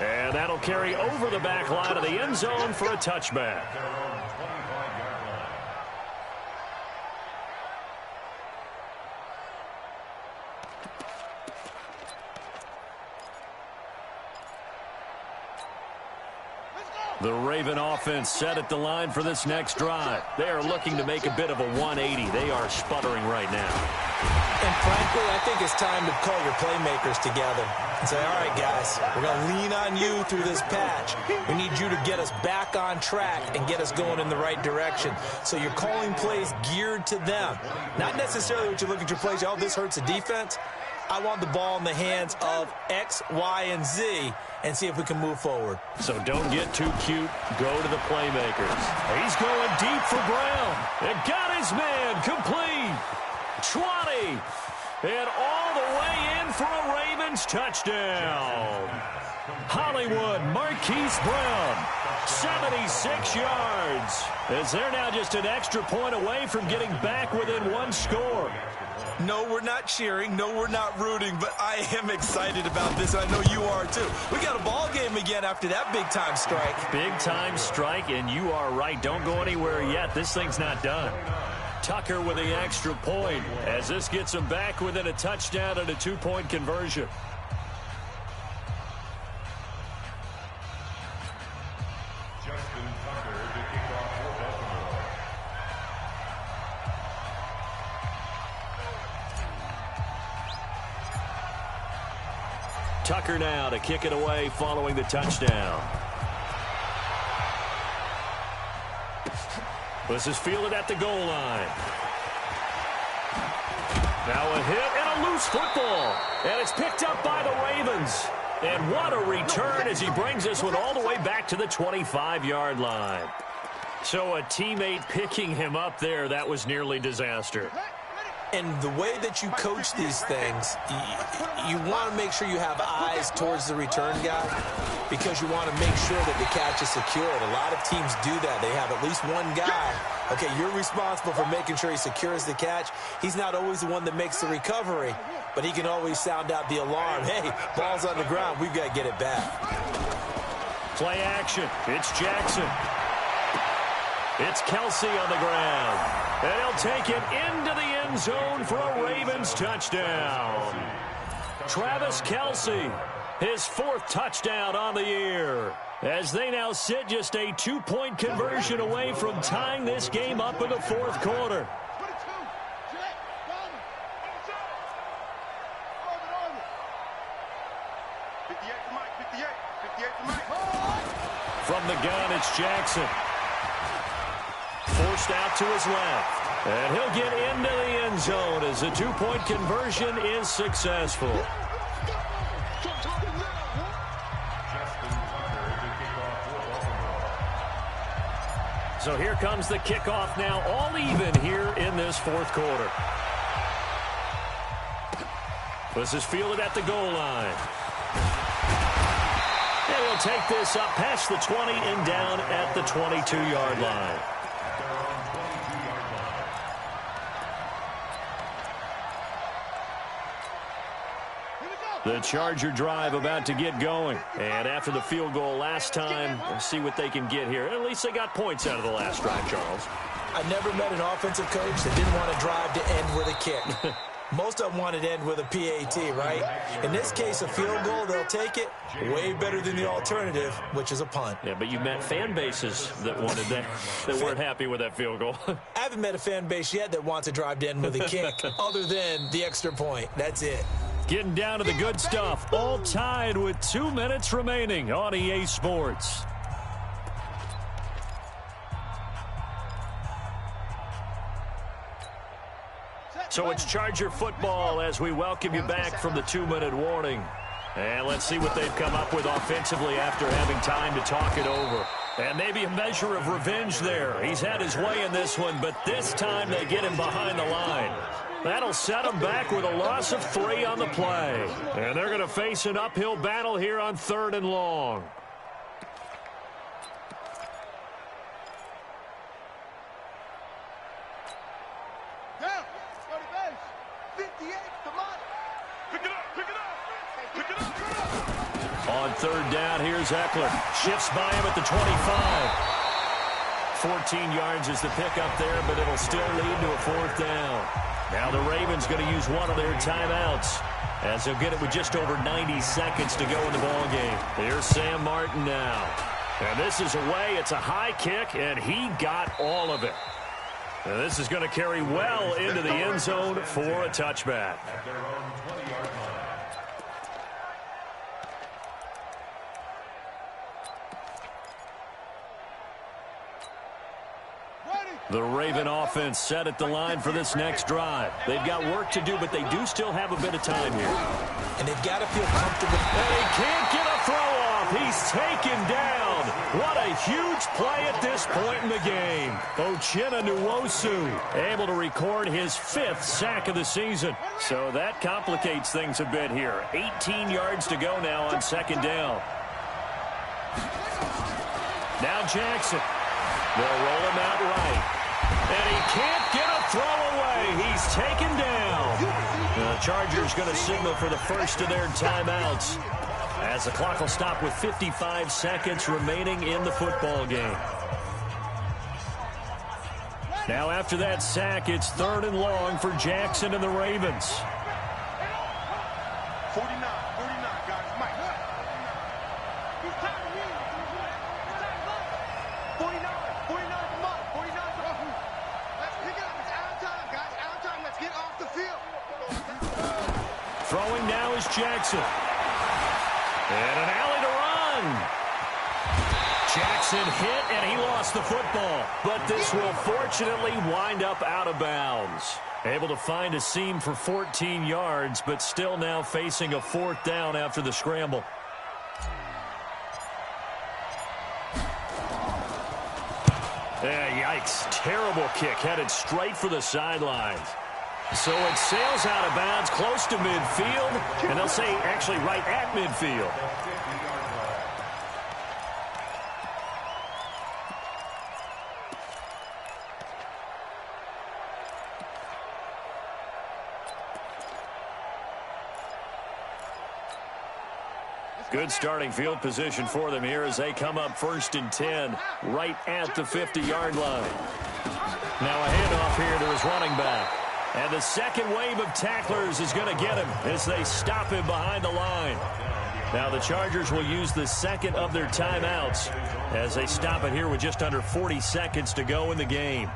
And that'll carry over the back line of the end zone for a touchback. The Raven offense set at the line for this next drive. They are looking to make a bit of a 180. They are sputtering right now. And frankly, I think it's time to call your playmakers together and say, all right, guys, we're going to lean on you through this patch. We need you to get us back on track and get us going in the right direction. So you're calling plays geared to them. Not necessarily what you look at your plays, oh, this hurts the defense. I want the ball in the hands of X, Y, and Z and see if we can move forward. So don't get too cute. Go to the playmakers. He's going deep for Brown. And got his man complete. 20. And all the way in for a Ravens touchdown. Hollywood Marquise Brown, 76 yards. As they're now just an extra point away from getting back within 1 score. No, we're not cheering. No, we're not rooting. But I am excited about this. I know you are, too. We got a ball game again after that big-time strike. Big-time strike, and you are right. Don't go anywhere yet. This thing's not done. Tucker with the extra point as this gets him back within a touchdown and a 2-point conversion. Tucker now to kick it away following the touchdown. This is fielded at the goal line. Now a hit and a loose football. And it's picked up by the Ravens. And what a return as he brings this one all the way back to the 25-yard line. So a teammate picking him up there, that was nearly disaster. And the way that you coach these things, you want to make sure you have eyes towards the return guy because you want to make sure that the catch is secured. A lot of teams do that. They have at least one guy Okay, you're responsible for making sure he secures the catch. He's not always the one that makes the recovery, but he can always sound out the alarm. Hey, ball's on the ground. We've got to get it back. Play action. It's Jackson. It's Kelsey on the ground. And he'll take it into the end zone for a Ravens touchdown. Travis Kelsey, his 4th touchdown on the year, as they now sit just a 2-point conversion away from tying this game up in the 4th quarter. From the gun, it's Jackson. Forced out to his left. And he'll get into the end zone as the 2-point conversion is successful. So here comes the kickoff now, all even here in this 4th quarter. This is fielded at the goal line. And we'll take this up past the 20 and down at the 22-yard line. The Charger drive about to get going. And after the field goal last time, we'll see what they can get here. At least they got points out of the last drive, Charles. I never met an offensive coach that didn't want to drive to end with a kick. Most of them wanted to end with a PAT, right? In this case, a field goal, they'll take it. Way better than the alternative, which is a punt. Yeah, but you met fan bases that wanted that, that weren't happy with that field goal. I haven't met a fan base yet that wants to drive to end with a kick, other than the extra point. That's it. Getting down to the good stuff. All tied with 2 minutes remaining on EA Sports. So it's Charger football as we welcome you back from the 2-minute warning. And let's see what they've come up with offensively after having time to talk it over. And maybe a measure of revenge there. He's had his way in this one, but this time they get him behind the line. That'll set him back with a loss of 3 on the play. And they're going to face an uphill battle here on 3rd and long. On 3rd down, here's Eckler. Shifts by him at the 25. 14 yards is the pickup there, but it'll still lead to a 4th down. Now the Ravens going to use one of their timeouts as they'll get it with just over 90 seconds to go in the ball game. Here's Sam Martin now. And this is away. It's a high kick, and he got all of it. And this is going to carry well into the end zone for a touchback. The Raven offense set at the line for this next drive. They've got work to do, but they do still have a bit of time here. And they've got to feel comfortable. And he can't get a throw off. He's taken down. What a huge play at this point in the game. Uchenna Nwosu able to record his 5th sack of the season. So that complicates things a bit here. 18 yards to go now on 2nd down. Now Jackson. They'll roll him out right. And he can't get a throw away. He's taken down. The Chargers going to signal for the first of their timeouts as the clock will stop with 55 seconds remaining in the football game. Now after that sack, it's 3rd and long for Jackson and the Ravens. 49, guys. Mike. 49, come on. 49, let's pick it up. It's out of time, guys. Out of time. Let's get off the field. Throwing now is Jackson. And an alley to run. Jackson hit, and he lost the football. But this will fortunately wind up out of bounds. Able to find a seam for 14 yards, but still now facing a 4th down after the scramble. Yikes. Terrible kick headed straight for the sidelines. So it sails out of bounds close to midfield, and they'll say actually right at midfield. Good starting field position for them here as they come up 1st and 10 right at the 50-yard line. Now a handoff here to his running back. And the second wave of tacklers is going to get him as they stop him behind the line. Now the Chargers will use the second of their timeouts as they stop it here with just under 40 seconds to go in the game.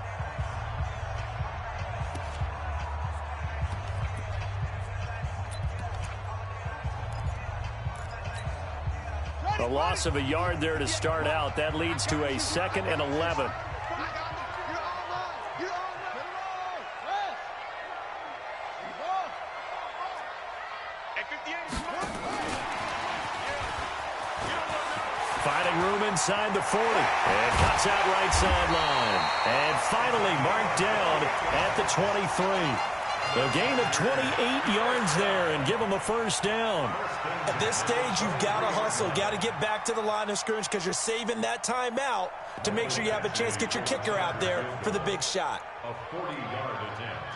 A loss of a yard there to start out. That leads to a 2nd and 11. Finding room inside the 40. And cuts out right sideline. And finally marked down at the 23. A gain of 28 yards there and give them a first down. At this stage, you've got to hustle. Got to get back to the line of scrimmage because you're saving that timeout to make sure you have a chance to get your kicker out there for the big shot. A 40-yard attempt.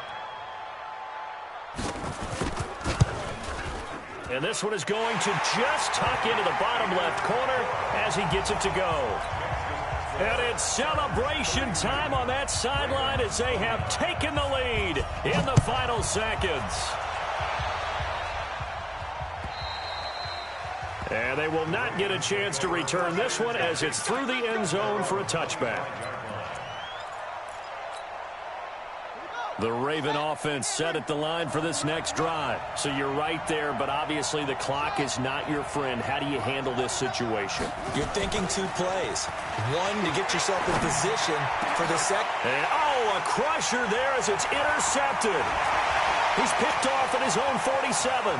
And this one is going to just tuck into the bottom left corner as he gets it to go. And it's celebration time on that sideline as they have taken the lead in the final seconds. And they will not get a chance to return this one as it's through the end zone for a touchback. The Raven offense set at the line for this next drive. So you're right there, but obviously the clock is not your friend. How do you handle this situation? You're thinking 2 plays. One, to get yourself in position for the second. And, a crusher there as it's intercepted. He's picked off at his own 47.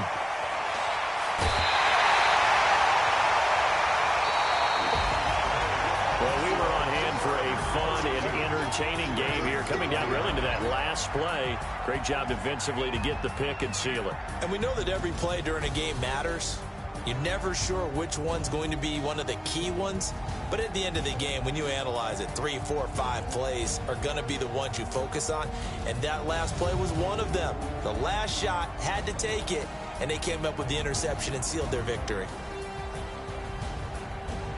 Well, we were on hand for a fun and entertaining game here, coming down really to that last play. Great job defensively to get the pick and seal it. And we know that every play during a game matters. You're never sure which one's going to be one of the key ones. But at the end of the game, when you analyze it, 3, 4, 5 plays are going to be the ones you focus on. And that last play was one of them. The last shot had to take it, and they came up with the interception and sealed their victory.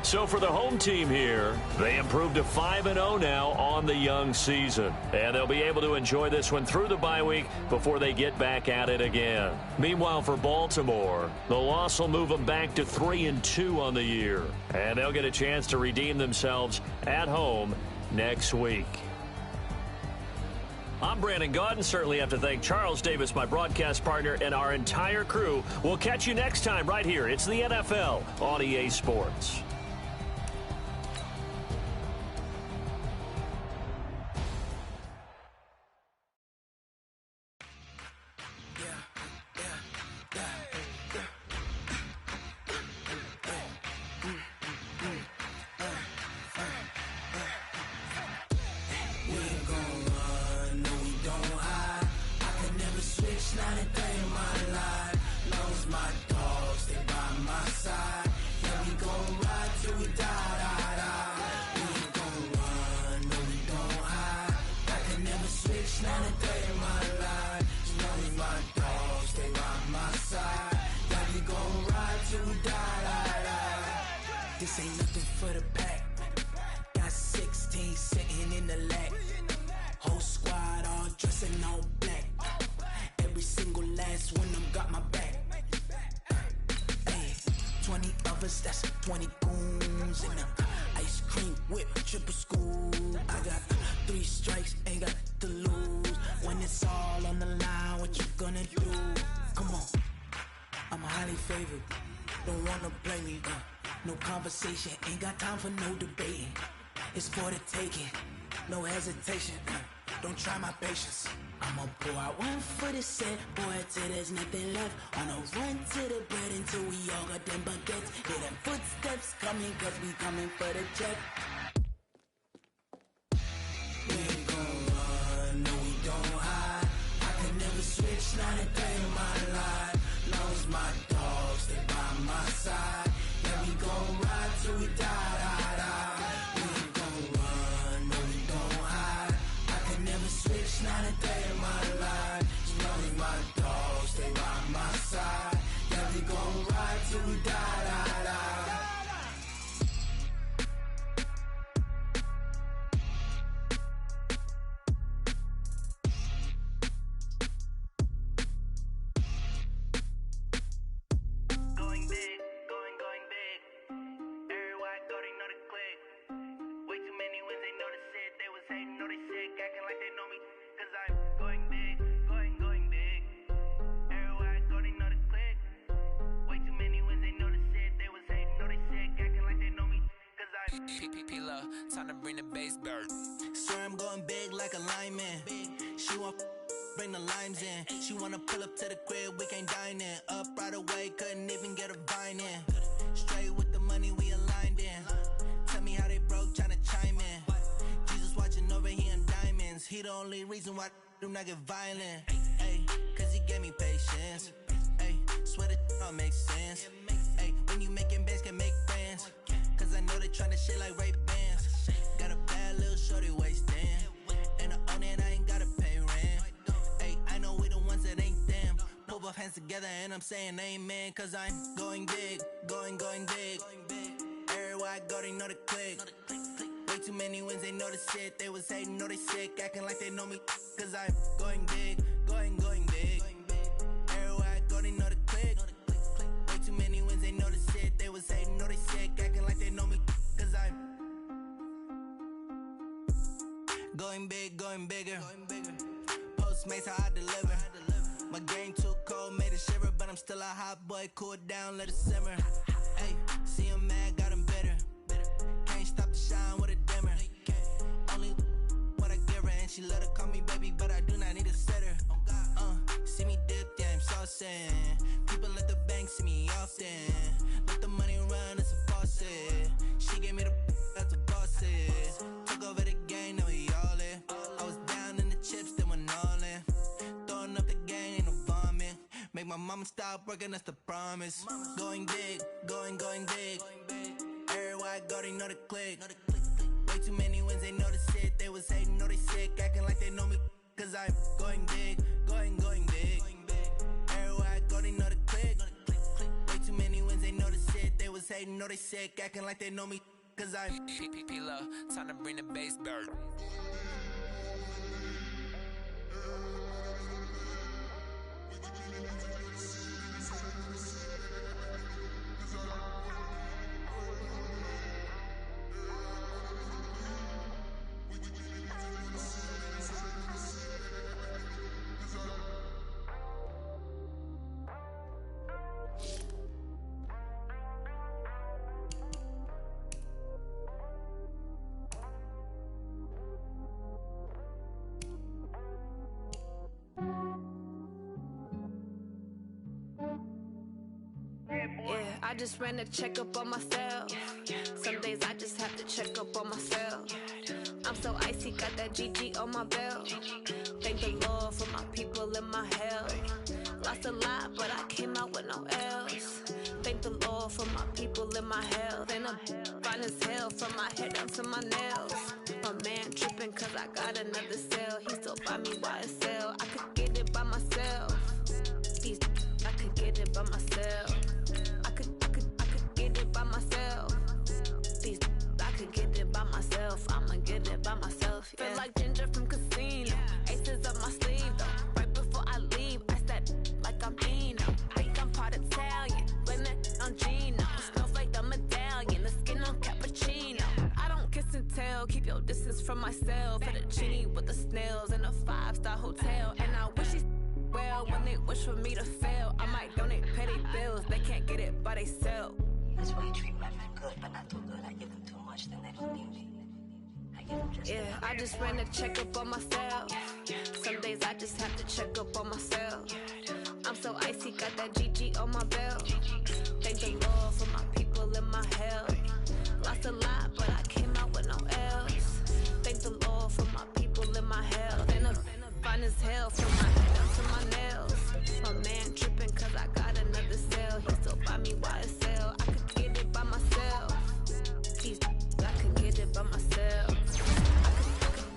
So for the home team here, they improved to 5-0 now on the young season. And they'll be able to enjoy this one through the bye week before they get back at it again. Meanwhile, for Baltimore, the loss will move them back to 3-2 on the year. And they'll get a chance to redeem themselves at home next week. I'm Brandon Gaudin. Certainly have to thank Charles Davis, my broadcast partner, and our entire crew. We'll catch you next time right here. It's the NFL on EA Sports. This ain't nothing for the pack. Got 16 sitting in the lag. Whole squad all dressing all black. Every single last one of them got my back. Hey, 20 of us, that's 20 goons in them. Ice cream whip, triple school. I got 3 strikes, ain't got to lose. When it's all on the line, what you gonna do? Come on, I'm highly favored. Don't wanna play me, no conversation, ain't got time for no debating. It's for the taking, no hesitation. Don't try my patience. I'ma pour out one for the set, boy, till there's nothing left. On a run to the bread until we all got them baguettes. Hear them footsteps coming, cause we coming for the check. We ain't gon' run, no we don't hide. I can never switch, not a day in my life. Long as my dogs stay by my side. Yeah, we gon' ride till we die. We ain't gon' run, no we don't hide. I can never switch, not a day in my life. As long as my dogs stay by my side. Yeah, we gon' ride till we die. Time to bring the bass bird. Swear I'm going big like a lineman. She want bring the limes in. She wanna pull up to the crib, we can't dine in. Up right away, couldn't even get a vine in. Straight with the money we aligned in. Tell me how they broke, tryna chime in. Jesus watching over here in diamonds. He the only reason why I do not get violent. Ay, cause he gave me patience. Ay, swear that all makes sense. Ay, when you making bands, can make friends. Cause I know they tryna shit like Ray-Bans. Got a bad little shorty wasting. And I own it, I ain't gotta pay rent. Ay, I know we the ones that ain't them. Put both hands together and I'm saying amen. Cause I'm going big, going big. Everywhere I go, they know the click. Way too many wins, they know the shit. They was hating, know they sick, acting like they know me. Cause I'm going big, going big. Everywhere I go, they know the click. Way too many wins, they know the shit. They was hating, know they sick, acting like they know me. Cause I'm going big, going bigger. Postmates how I deliver. My game too cold, made it shiver. But I'm still a hot boy, cool it down, let it simmer. Hey, see him mad, got him bitter. Can't stop the shine with a dimmer. Only what I give her, and she let her call me baby, but I do not need a sitter. See me dip, yeah, I'm saucing. People let the bank see me often. Let the money run, it's a faucet. She gave me the that's a boss it. Took over the game, now we all in. I was down in the chips, then went all in. Throwing up the gang, ain't no vomit. Make my mama stop working, that's the promise. Going big, going big. Everywhere I go, they know the click. Way too many wins, they know the shit. They was hating, know they sick, acting like they know me. Cause I'm going big, going big. Everywhere I go, they know the click. Way too many wins, they know the shit. They was hating, know they sick, acting like they know me. Cause I'm time to bring the bass bird. Yeah, I just ran a checkup on myself. Some days I just have to check up on myself. I'm so icy, got that GG on my belt. Thank the Lord for my people in my health. Lost a lot, but I came out with no else. Thank the Lord for my people in my health. And I'm fine as hell from my head down to my nails. My man tripping cause I got another cell. He still buy me YSL. I could get it by myself. These I could get it by myself. I could get it by myself. These I could get it by myself. I'ma get it by myself. Yeah. Feel like Ginger from Casino. Aces up my sleeve though. Right before I leave, I said like I'm Dino. Think I'm part Italian. Blame it on Gino. Smells like the medallion. The skin on cappuccino. I don't kiss and tell. Keep your distance from myself. For the genie with the snails in a 5-star hotel. And I wish he's well when they wish for me to fail. I might donate petty bills. They can't get it by they sell. That's why you treat women good, but not too good. I give them too much, then they don't need me. I give them just yeah, I just ran a checkup on myself. Some days I just have to check up on myself. I'm so icy, got that GG on my belt. Thank the Lord for my people in my health. Lost a lot, but I came out with no else. Thank the Lord for my people in my health. And I'm fine as hell from my head down to my nails. My man tripping cause I got another cell. He still buy me YSL. I could get it by myself. These I could get it by myself.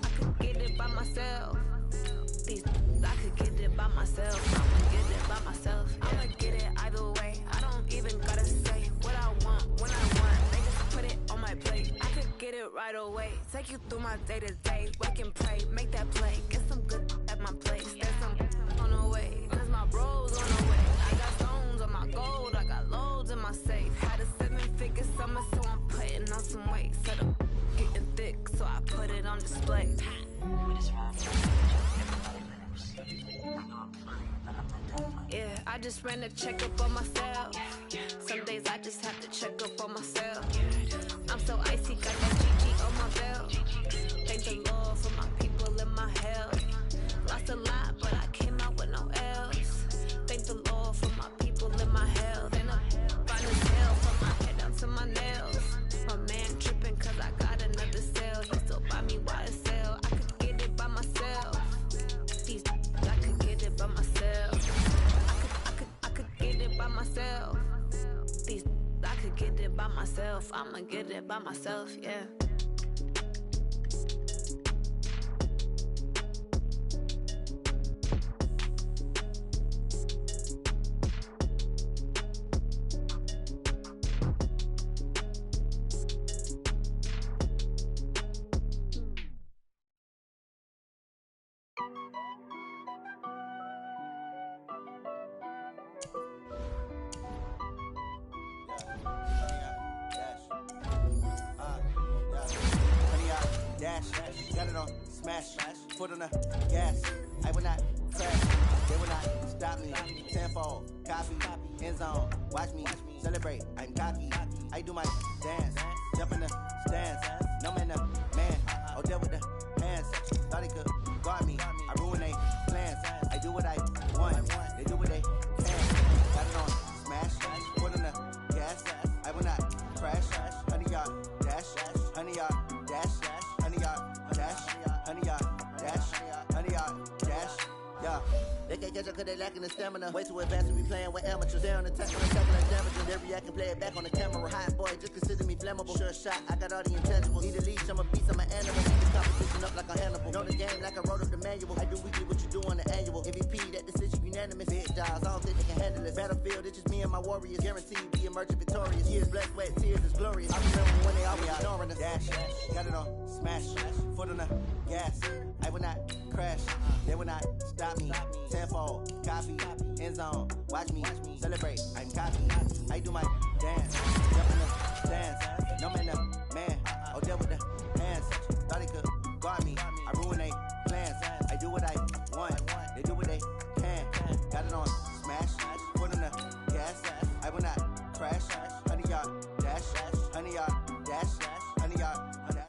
I could get it by myself. These I could get it by myself. I'ma get it by myself. Yeah. I'ma get it either way. I don't even gotta say what I want when I want. They just put it on my plate. I could get it right away. Take you through my day to day. Wake and pray, make that play. Get some good at my place. There's some on the way. Cause my bros on the way. I got stones on my gold. I got loads in my safe. Had a 7-figure summer, so I'm putting on some weight. Set up getting thick, so I put it on display. what is wrong with you. Everybody moves. I know I'm fine, but I'm not that fine. Yeah, I just ran a checkup on myself. Some days I just have to check up on myself. I'm so icy, got that GG on my belt. Thank the Lord for my people in my health. Lost a lot, but I came out with no else. Thank the Lord for my people in my health. And I'm fine as hell from my head down to my nails. My man tripping cause I got another sale. He still buy me YSL. I could get it by myself. These I could get it by myself. I could get it by myself. These I could get it by myself. I'ma get it by myself, yeah. Got it on smash, foot on the gas. I will not crash, they will not stop me. Tenfold, copy, end zone, watch me celebrate. I'm cocky, I do my dance, jump in the stands. No man, man, oh there with the hands. Thought he could guard me, I ruin they plans. I do what I want, they do what they can. Got it on smash, foot on the gas. I will not crash, 100-yard dash, 100-yard dash. 100-yard dash, 100-yard dash, 100-yard dash, yeah. They can't catch up cause they lacking the stamina. Way too advanced to be playing with amateurs. They on the tackle and tackle like damaging. They react and play it back on the camera. Hot boy, just consider me flammable. Sure shot, I got all the intangibles. Need a leash, I'm a beast, I'm an animal. Keep this competition up like a Hannibal. Know the game like I wrote up the manual. I do weekly what you do on the annual. MVP, that decision unanimous. Big jobs, I don't think they can handle it. Battlefield, it's just me and my warriors. Guaranteed be emerging victorious. Years, blood, sweat, tears is glorious. I remember when they always ignoring us. Dash, got it on smash, foot on the gas. I will not crash, they will not stop me. Tenfold, copy, end zone, watch me celebrate. I'm cocky, I do my dance, jump in the stands. No man, man, oh there with the hands. Thought he could guard me, I ruin they plans. I do what I want, they do what they can. Got it on smash, foot on the gas. I will not crash, 100-yard dash, 100-yard dash, 100-yard dash.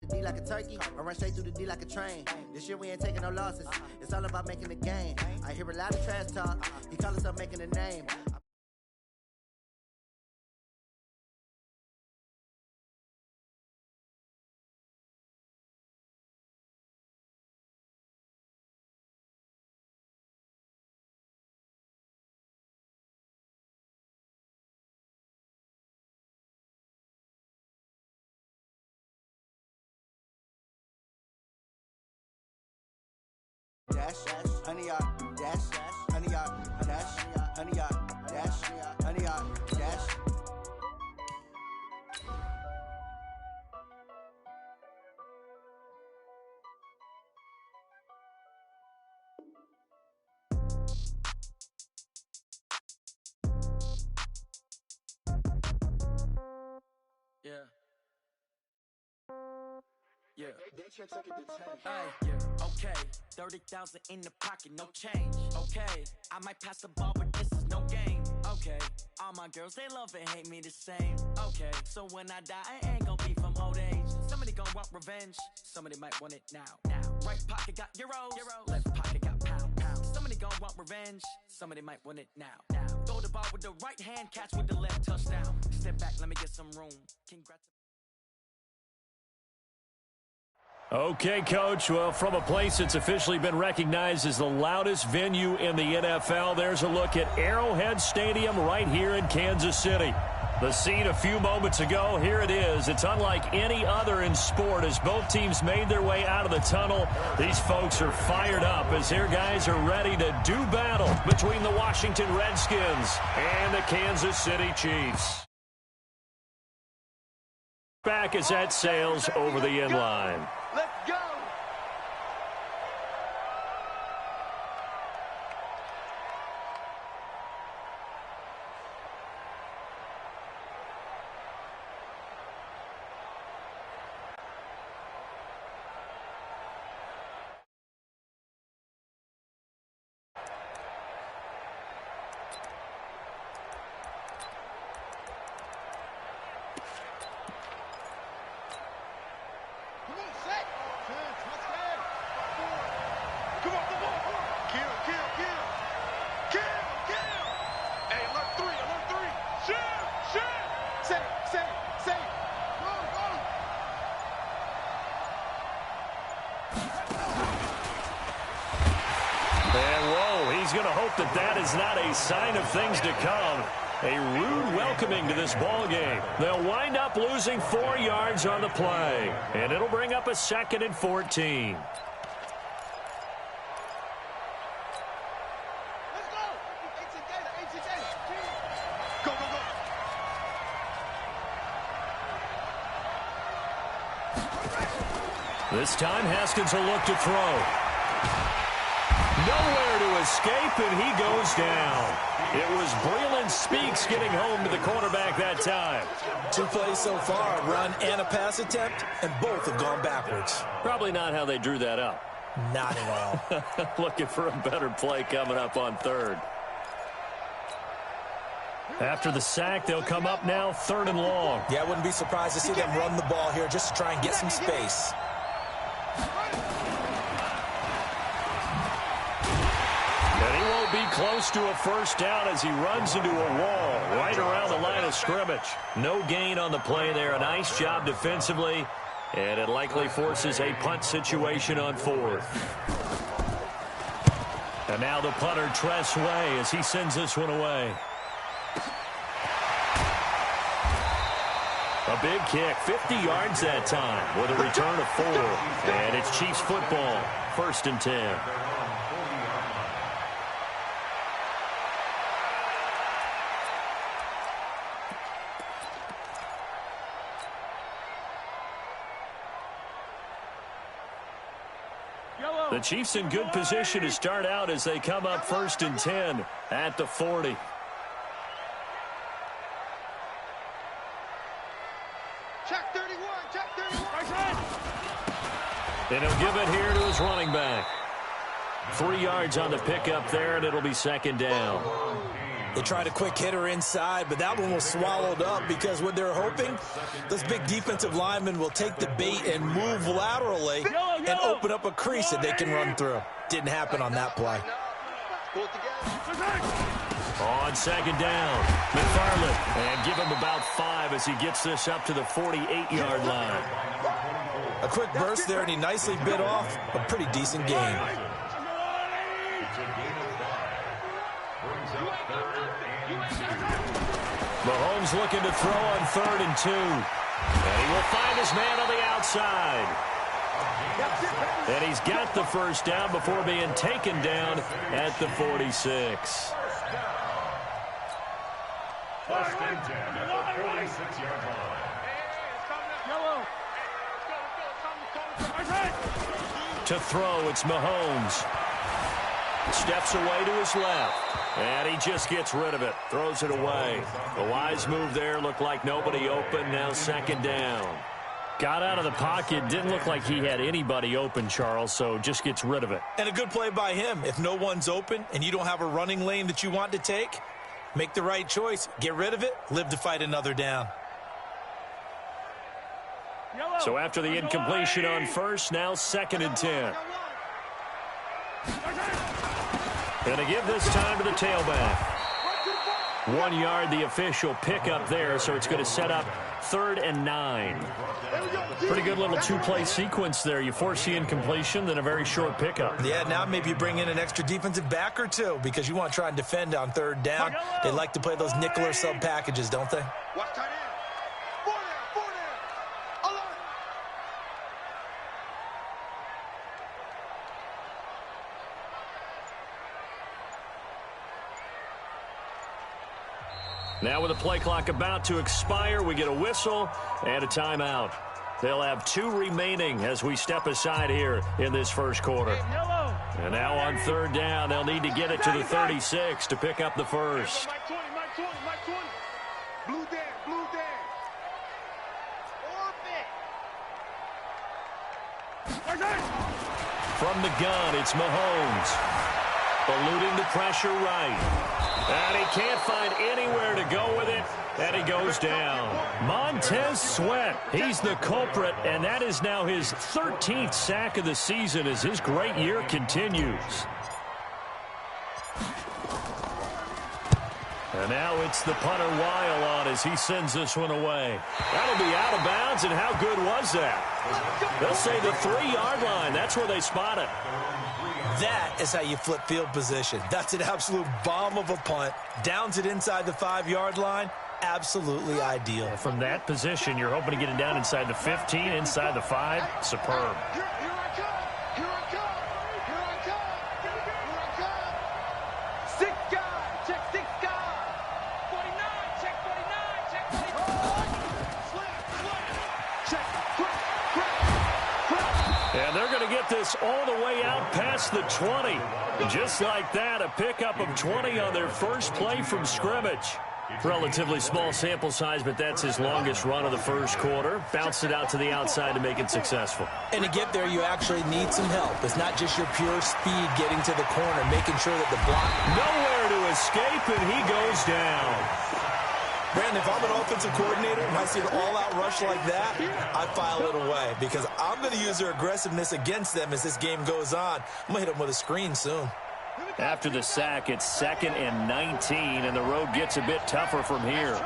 D like a turkey, I run straight through the D like a train. This year we ain't taking no losses, it's all about making the game. I hear a lot of trash talk, he call himself making a name. Dash, 100-yard dash, 100-yard dash, 100-yard dash, 100-yard dash. Yeah. Yeah. Yeah. Okay. 30,000 in the pocket, no change. Okay. I might pass the ball, but this is no game. Okay. All my girls, they love and hate me the same. Okay. So when I die, I ain't gonna be from old age. Somebody gonna want revenge. Somebody might want it now. Right pocket got euros. Left pocket got pounds. Somebody gonna want revenge. Somebody might want it now. Throw the ball with the right hand, catch with the left, touchdown. Step back, let me get some room. Congrats. Okay, Coach. Well, from a place that's officially been recognized as the loudest venue in the NFL, there's a look at Arrowhead Stadium right here in Kansas City. The scene a few moments ago, here it is. It's unlike any other in sport as both teams made their way out of the tunnel. These folks are fired up as their guys are ready to do battle between the Washington Redskins and the Kansas City Chiefs. Back as that sails over the end line. Come on, come on. Kill. Hey, alert three. Shoot. Say. Go. And whoa, he's going to hope that is not a sign of things to come. A rude welcoming to this ball game. They'll wind up losing 4 yards on the play, and it'll bring up a 2nd and 14. Go. This time, Haskins will look to throw. Nowhere to escape, and he goes down. It was Breland Speaks getting home to the quarterback that time. 2 plays so far, a run and a pass attempt, and both have gone backwards. Probably not how they drew that up. Not at all. Looking for a better play coming up on 3rd. After the sack, they'll come up now 3rd and long. Yeah, I wouldn't be surprised to see them run the ball here just to try and get some space. And he won't be close to a first down as he runs into a wall right around the line of scrimmage. No gain on the play there. A nice job defensively, and it likely forces a punt situation on 4th. And now the punter, Tress Way, as he sends this one away. A big kick, 50 yards that time with a return of 4. And it's Chiefs football, 1st and 10. The Chiefs in good position to start out as they come up 1st and 10 at the 40. Check 31. And he'll give it here to his running back. 3 yards on the pickup there, and it'll be 2nd down. They tried a quick hitter inside, but that one was swallowed up because what they're hoping, those big defensive linemen will take the bait and move laterally and open up a crease that they can run through. Didn't happen on that play. On 2nd down, McFarland, and give him about 5 as he gets this up to the 48-yard line. A quick burst there, and he nicely bit off a pretty decent game. Mahomes looking to throw on 3rd and 2. And he will find his man on the outside. And he's got the first down before being taken down at the 46. 1st and 10 at the 46-yard line. To throw, it's Mahomes. Steps away to his left. And he just gets rid of it. Throws it away. A wise move there. Looked like nobody open. Now 2nd down. Got out of the pocket. Didn't look like he had anybody open, Charles, so just gets rid of it. And a good play by him. If no one's open and you don't have a running lane that you want to take, make the right choice. Get rid of it. Live to fight another down. So after the incompletion on 1st, now 2nd and 10. And they give this time to the tailback. 1 yard, the official pickup there, so it's going to set up 3rd and 9. Pretty good little 2-play sequence there. You force the incompletion, then a very short pickup. Yeah, now maybe you bring in an extra defensive back or 2 because you want to try and defend on 3rd down. They like to play those nickel or sub packages, don't they? Watch tight end. 4 down. Alert. Now with the play clock about to expire, we get a whistle and a timeout. They'll have 2 remaining as we step aside here in this first quarter. And now on 3rd down, they'll need to get it to the 36 to pick up the first. Mike 20. Blue Dan. Orbit. From the gun, it's Mahomes. eluding the pressure right. And he can't find anywhere to go with it, and he goes down. Montez Sweat, he's the culprit, and that is now his 13th sack of the season as his great year continues. And now it's the punter Weil on as he sends this one away. That'll be out of bounds, and how good was that? They'll say the 3-yard line. That's where they spot it. That is how you flip field position. That's an absolute bomb of a punt. Downs it inside the 5-yard line. Absolutely ideal. From that position, you're hoping to get it down inside the 15, inside the 5. Superb. And they're going to get this all the way out past the 20. Just like that, a pickup of 20 on their first play from scrimmage. Relatively small sample size, but that's his longest run of the first quarter. Bounced it out to the outside to make it successful. And to get there, you actually need some help. It's not just your pure speed getting to the corner, making sure that the block... Nowhere to escape, and he goes down. Brandon, if I'm an offensive coordinator and I see an all-out rush like that, I file it away because I'm going to use their aggressiveness against them as this game goes on. I'm going to hit them with a screen soon. After the sack, it's 2nd and 19, and the road gets a bit tougher from here.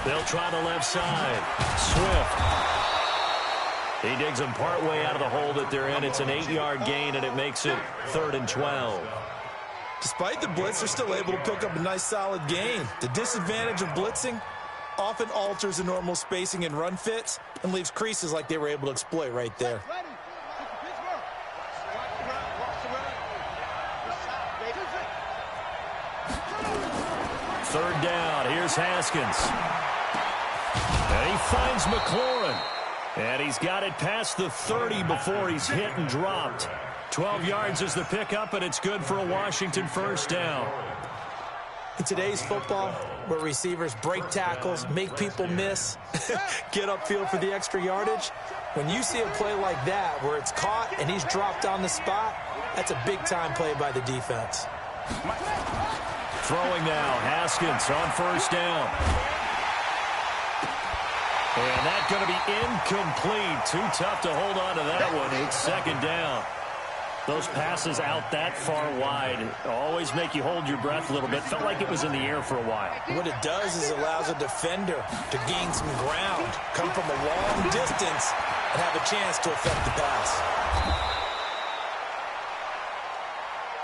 They'll try the left side. Swift. He digs them partway out of the hole that they're in. It's an 8-yard gain, and it makes it 3rd and 12. Despite the blitz, they're still able to pick up a nice, solid gain. The disadvantage of blitzing often alters the normal spacing and run fits and leaves creases like they were able to exploit right there. 3rd down. Here's Haskins. And he finds McLaurin. And he's got it past the 30 before he's hit and dropped. 12 yards is the pickup, and it's good for a Washington first down. In today's football, where receivers break tackles, make people miss, get upfield for the extra yardage, when you see a play like that where it's caught and he's dropped on the spot, that's a big-time play by the defense. Throwing now, Haskins on first down. And that's going to be incomplete. Too tough to hold on to that one. It's 2nd down. Those passes out that far wide always make you hold your breath a little bit. Felt like it was in the air for a while. What it does is it allows a defender to gain some ground, come from a long distance, and have a chance to affect the pass.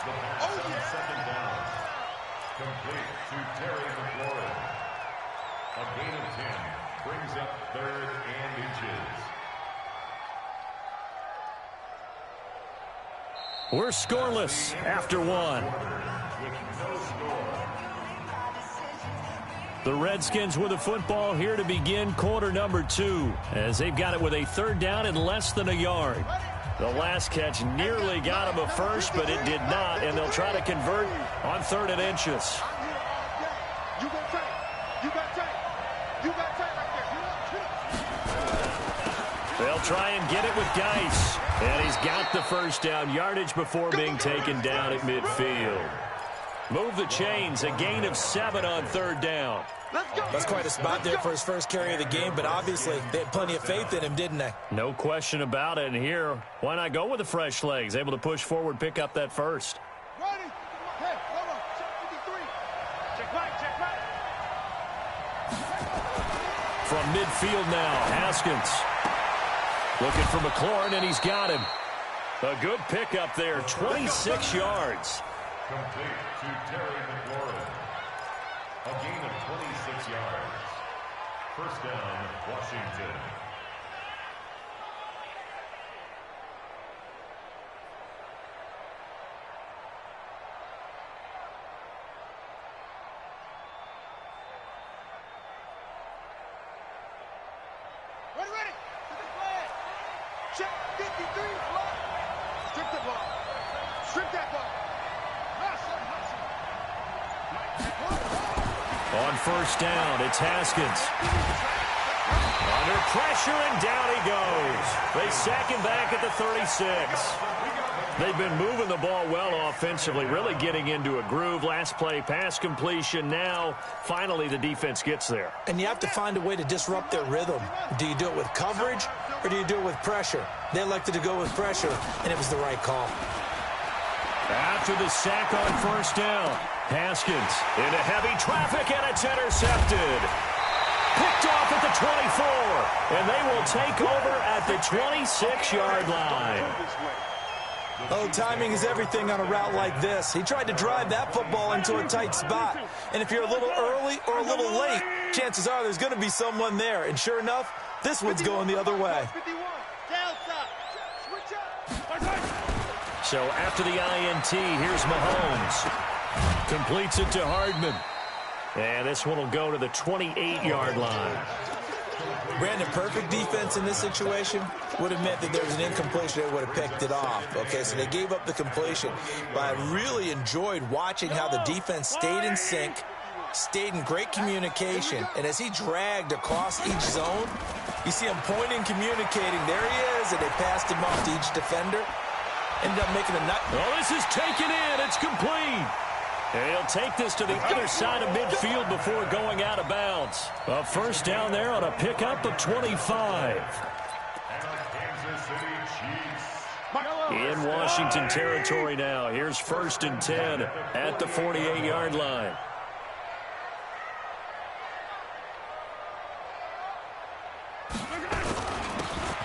The pass on 2nd down. Complete to Terry McLaurin. A gain of 10 brings up 3rd and inches. We're scoreless after 1. The Redskins with the football here to begin quarter number 2, as they've got it with a 3rd down and less than a yard. The last catch nearly got him a first, but it did not, and they'll try to convert on 3rd and inches. They'll try and get it with Geis. And he's got the first down, yardage before being taken down at midfield. Move the chains, a gain of 7 on 3rd down. That's quite a spot there for his first carry of the game, but obviously they had plenty of faith in him, didn't they? No question about it. And here, why not go with the fresh legs? Able to push forward, pick up that first. From midfield now, Haskins. Looking for McLaurin, and he's got him. A good pickup there, 26 yards. Complete to Terry McLaurin. A gain of 26 yards. First down, Washington. Ready. Check 53. Strip the ball. Strip that ball. On first down, it's Haskins. Under pressure, and down he goes. They sack him back at the 36. They've been moving the ball well offensively, really getting into a groove. Last play, pass completion. Now, finally, the defense gets there. And you have to find a way to disrupt their rhythm. Do you do it with coverage or do you do it with pressure? They elected to go with pressure, and it was the right call. After the sack on first down, Haskins into heavy traffic, and it's intercepted. Picked off at the 24, and they will take over at the 26-yard line. Oh, timing is everything on a route like this. He tried to drive that football into a tight spot. And if you're a little early or a little late, chances are there's going to be someone there. And sure enough, this one's going the other way. So after the INT, here's Mahomes. Completes it to Hardman. And this one will go to the 28-yard line. Brandon, perfect defense in this situation would have meant that there was an incompletion. They would have picked it off. Okay, so they gave up the completion. But I really enjoyed watching how the defense stayed in sync, stayed in great communication. And as he dragged across each zone, you see him pointing, communicating. There he is, and they passed him off to each defender. Ended up making a nut. Well, this is taken in. It's complete. And he'll take this to the other side of midfield before going out of bounds. A first down there on a pickup of 25. In Washington territory now. Here's 1st and 10 at the 48-yard line.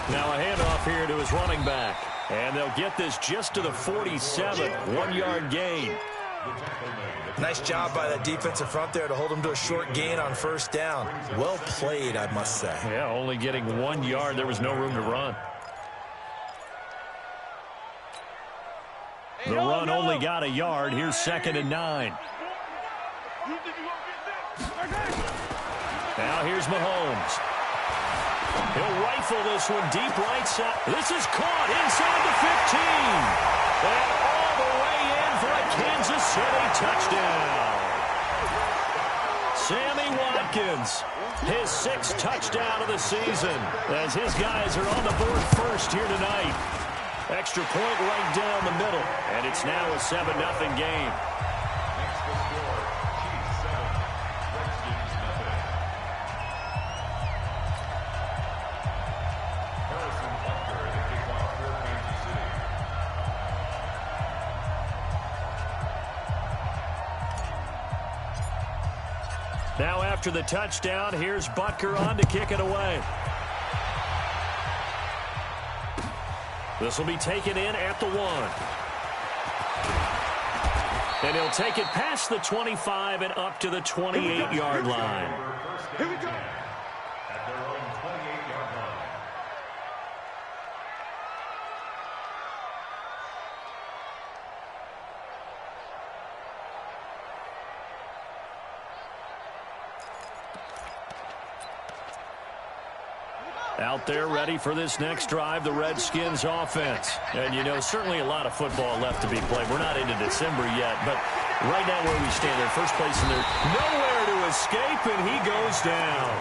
Now a handoff here to his running back. And they'll get this just to the 47. 1-yard gain. Nice job by that defensive front there to hold him to a short gain on first down. Well played, I must say. Yeah, only getting 1 yard. There was no room to run. The run only got a yard. Here's 2nd and 9. Now here's Mahomes. He'll rifle this one deep right side. This is caught inside the 15. And all the way in for a Kansas City touchdown. Sammy Watkins, his 6th touchdown of the season, as his guys are on the board first here tonight. Extra point right down the middle, and it's now a 7-0 game. Now after the touchdown, here's Butker on to kick it away. This will be taken in at the 1. And he'll take it past the 25 and up to the 28-yard line. Here we go. At their own 28-yard line. Out there ready for this next drive, the Redskins offense. And, you know, certainly a lot of football left to be played. We're not into December yet, but right now where we stand there, first place in there, nowhere to escape, and he goes down.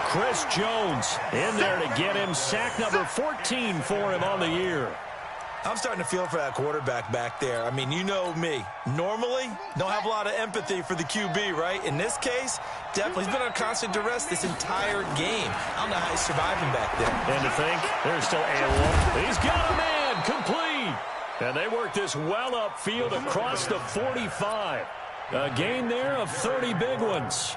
Chris Jones in there to get him sack number 14 for him on the year. I'm starting to feel for that quarterback back there. I mean, you know me. Normally, don't have a lot of empathy for the QB, right? In this case, definitely. He's been on constant duress this entire game. I don't know how he's surviving back there. And to think, there's still A1. He's got a man, complete. And they work this well upfield across the 45. A gain there of 30 big ones.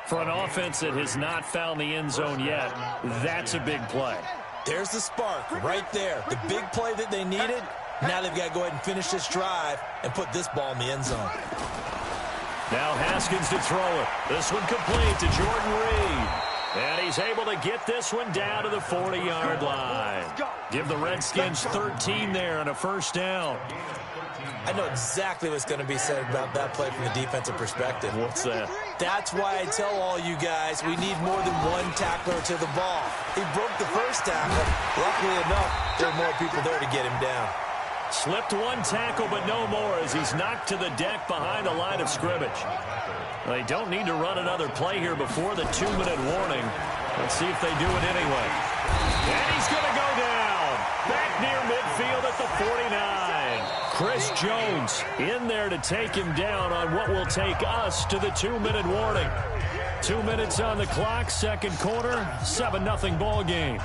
For an offense that has not found the end zone yet, that's a big play. There's the spark right there. The big play that they needed. Now they've got to go ahead and finish this drive and put this ball in the end zone. Now Haskins to throw it. This one complete to Jordan Reed. And he's able to get this one down to the 40-yard line. Give the Redskins 13 there and a first down. I know exactly what's going to be said about that play from the defensive perspective. What's that? That's why I tell all you guys we need more than one tackler to the ball. He broke the first tackle. Luckily enough, there are more people there to get him down. Slipped one tackle, but no more as he's knocked to the deck behind the line of scrimmage. They don't need to run another play here before the 2-minute warning. Let's see if they do it anyway. And he's going to go down. Back near midfield at the 49. Jones in there to take him down on what will take us to the 2-minute warning. 2 minutes on the clock, second quarter, 7-0 ball game.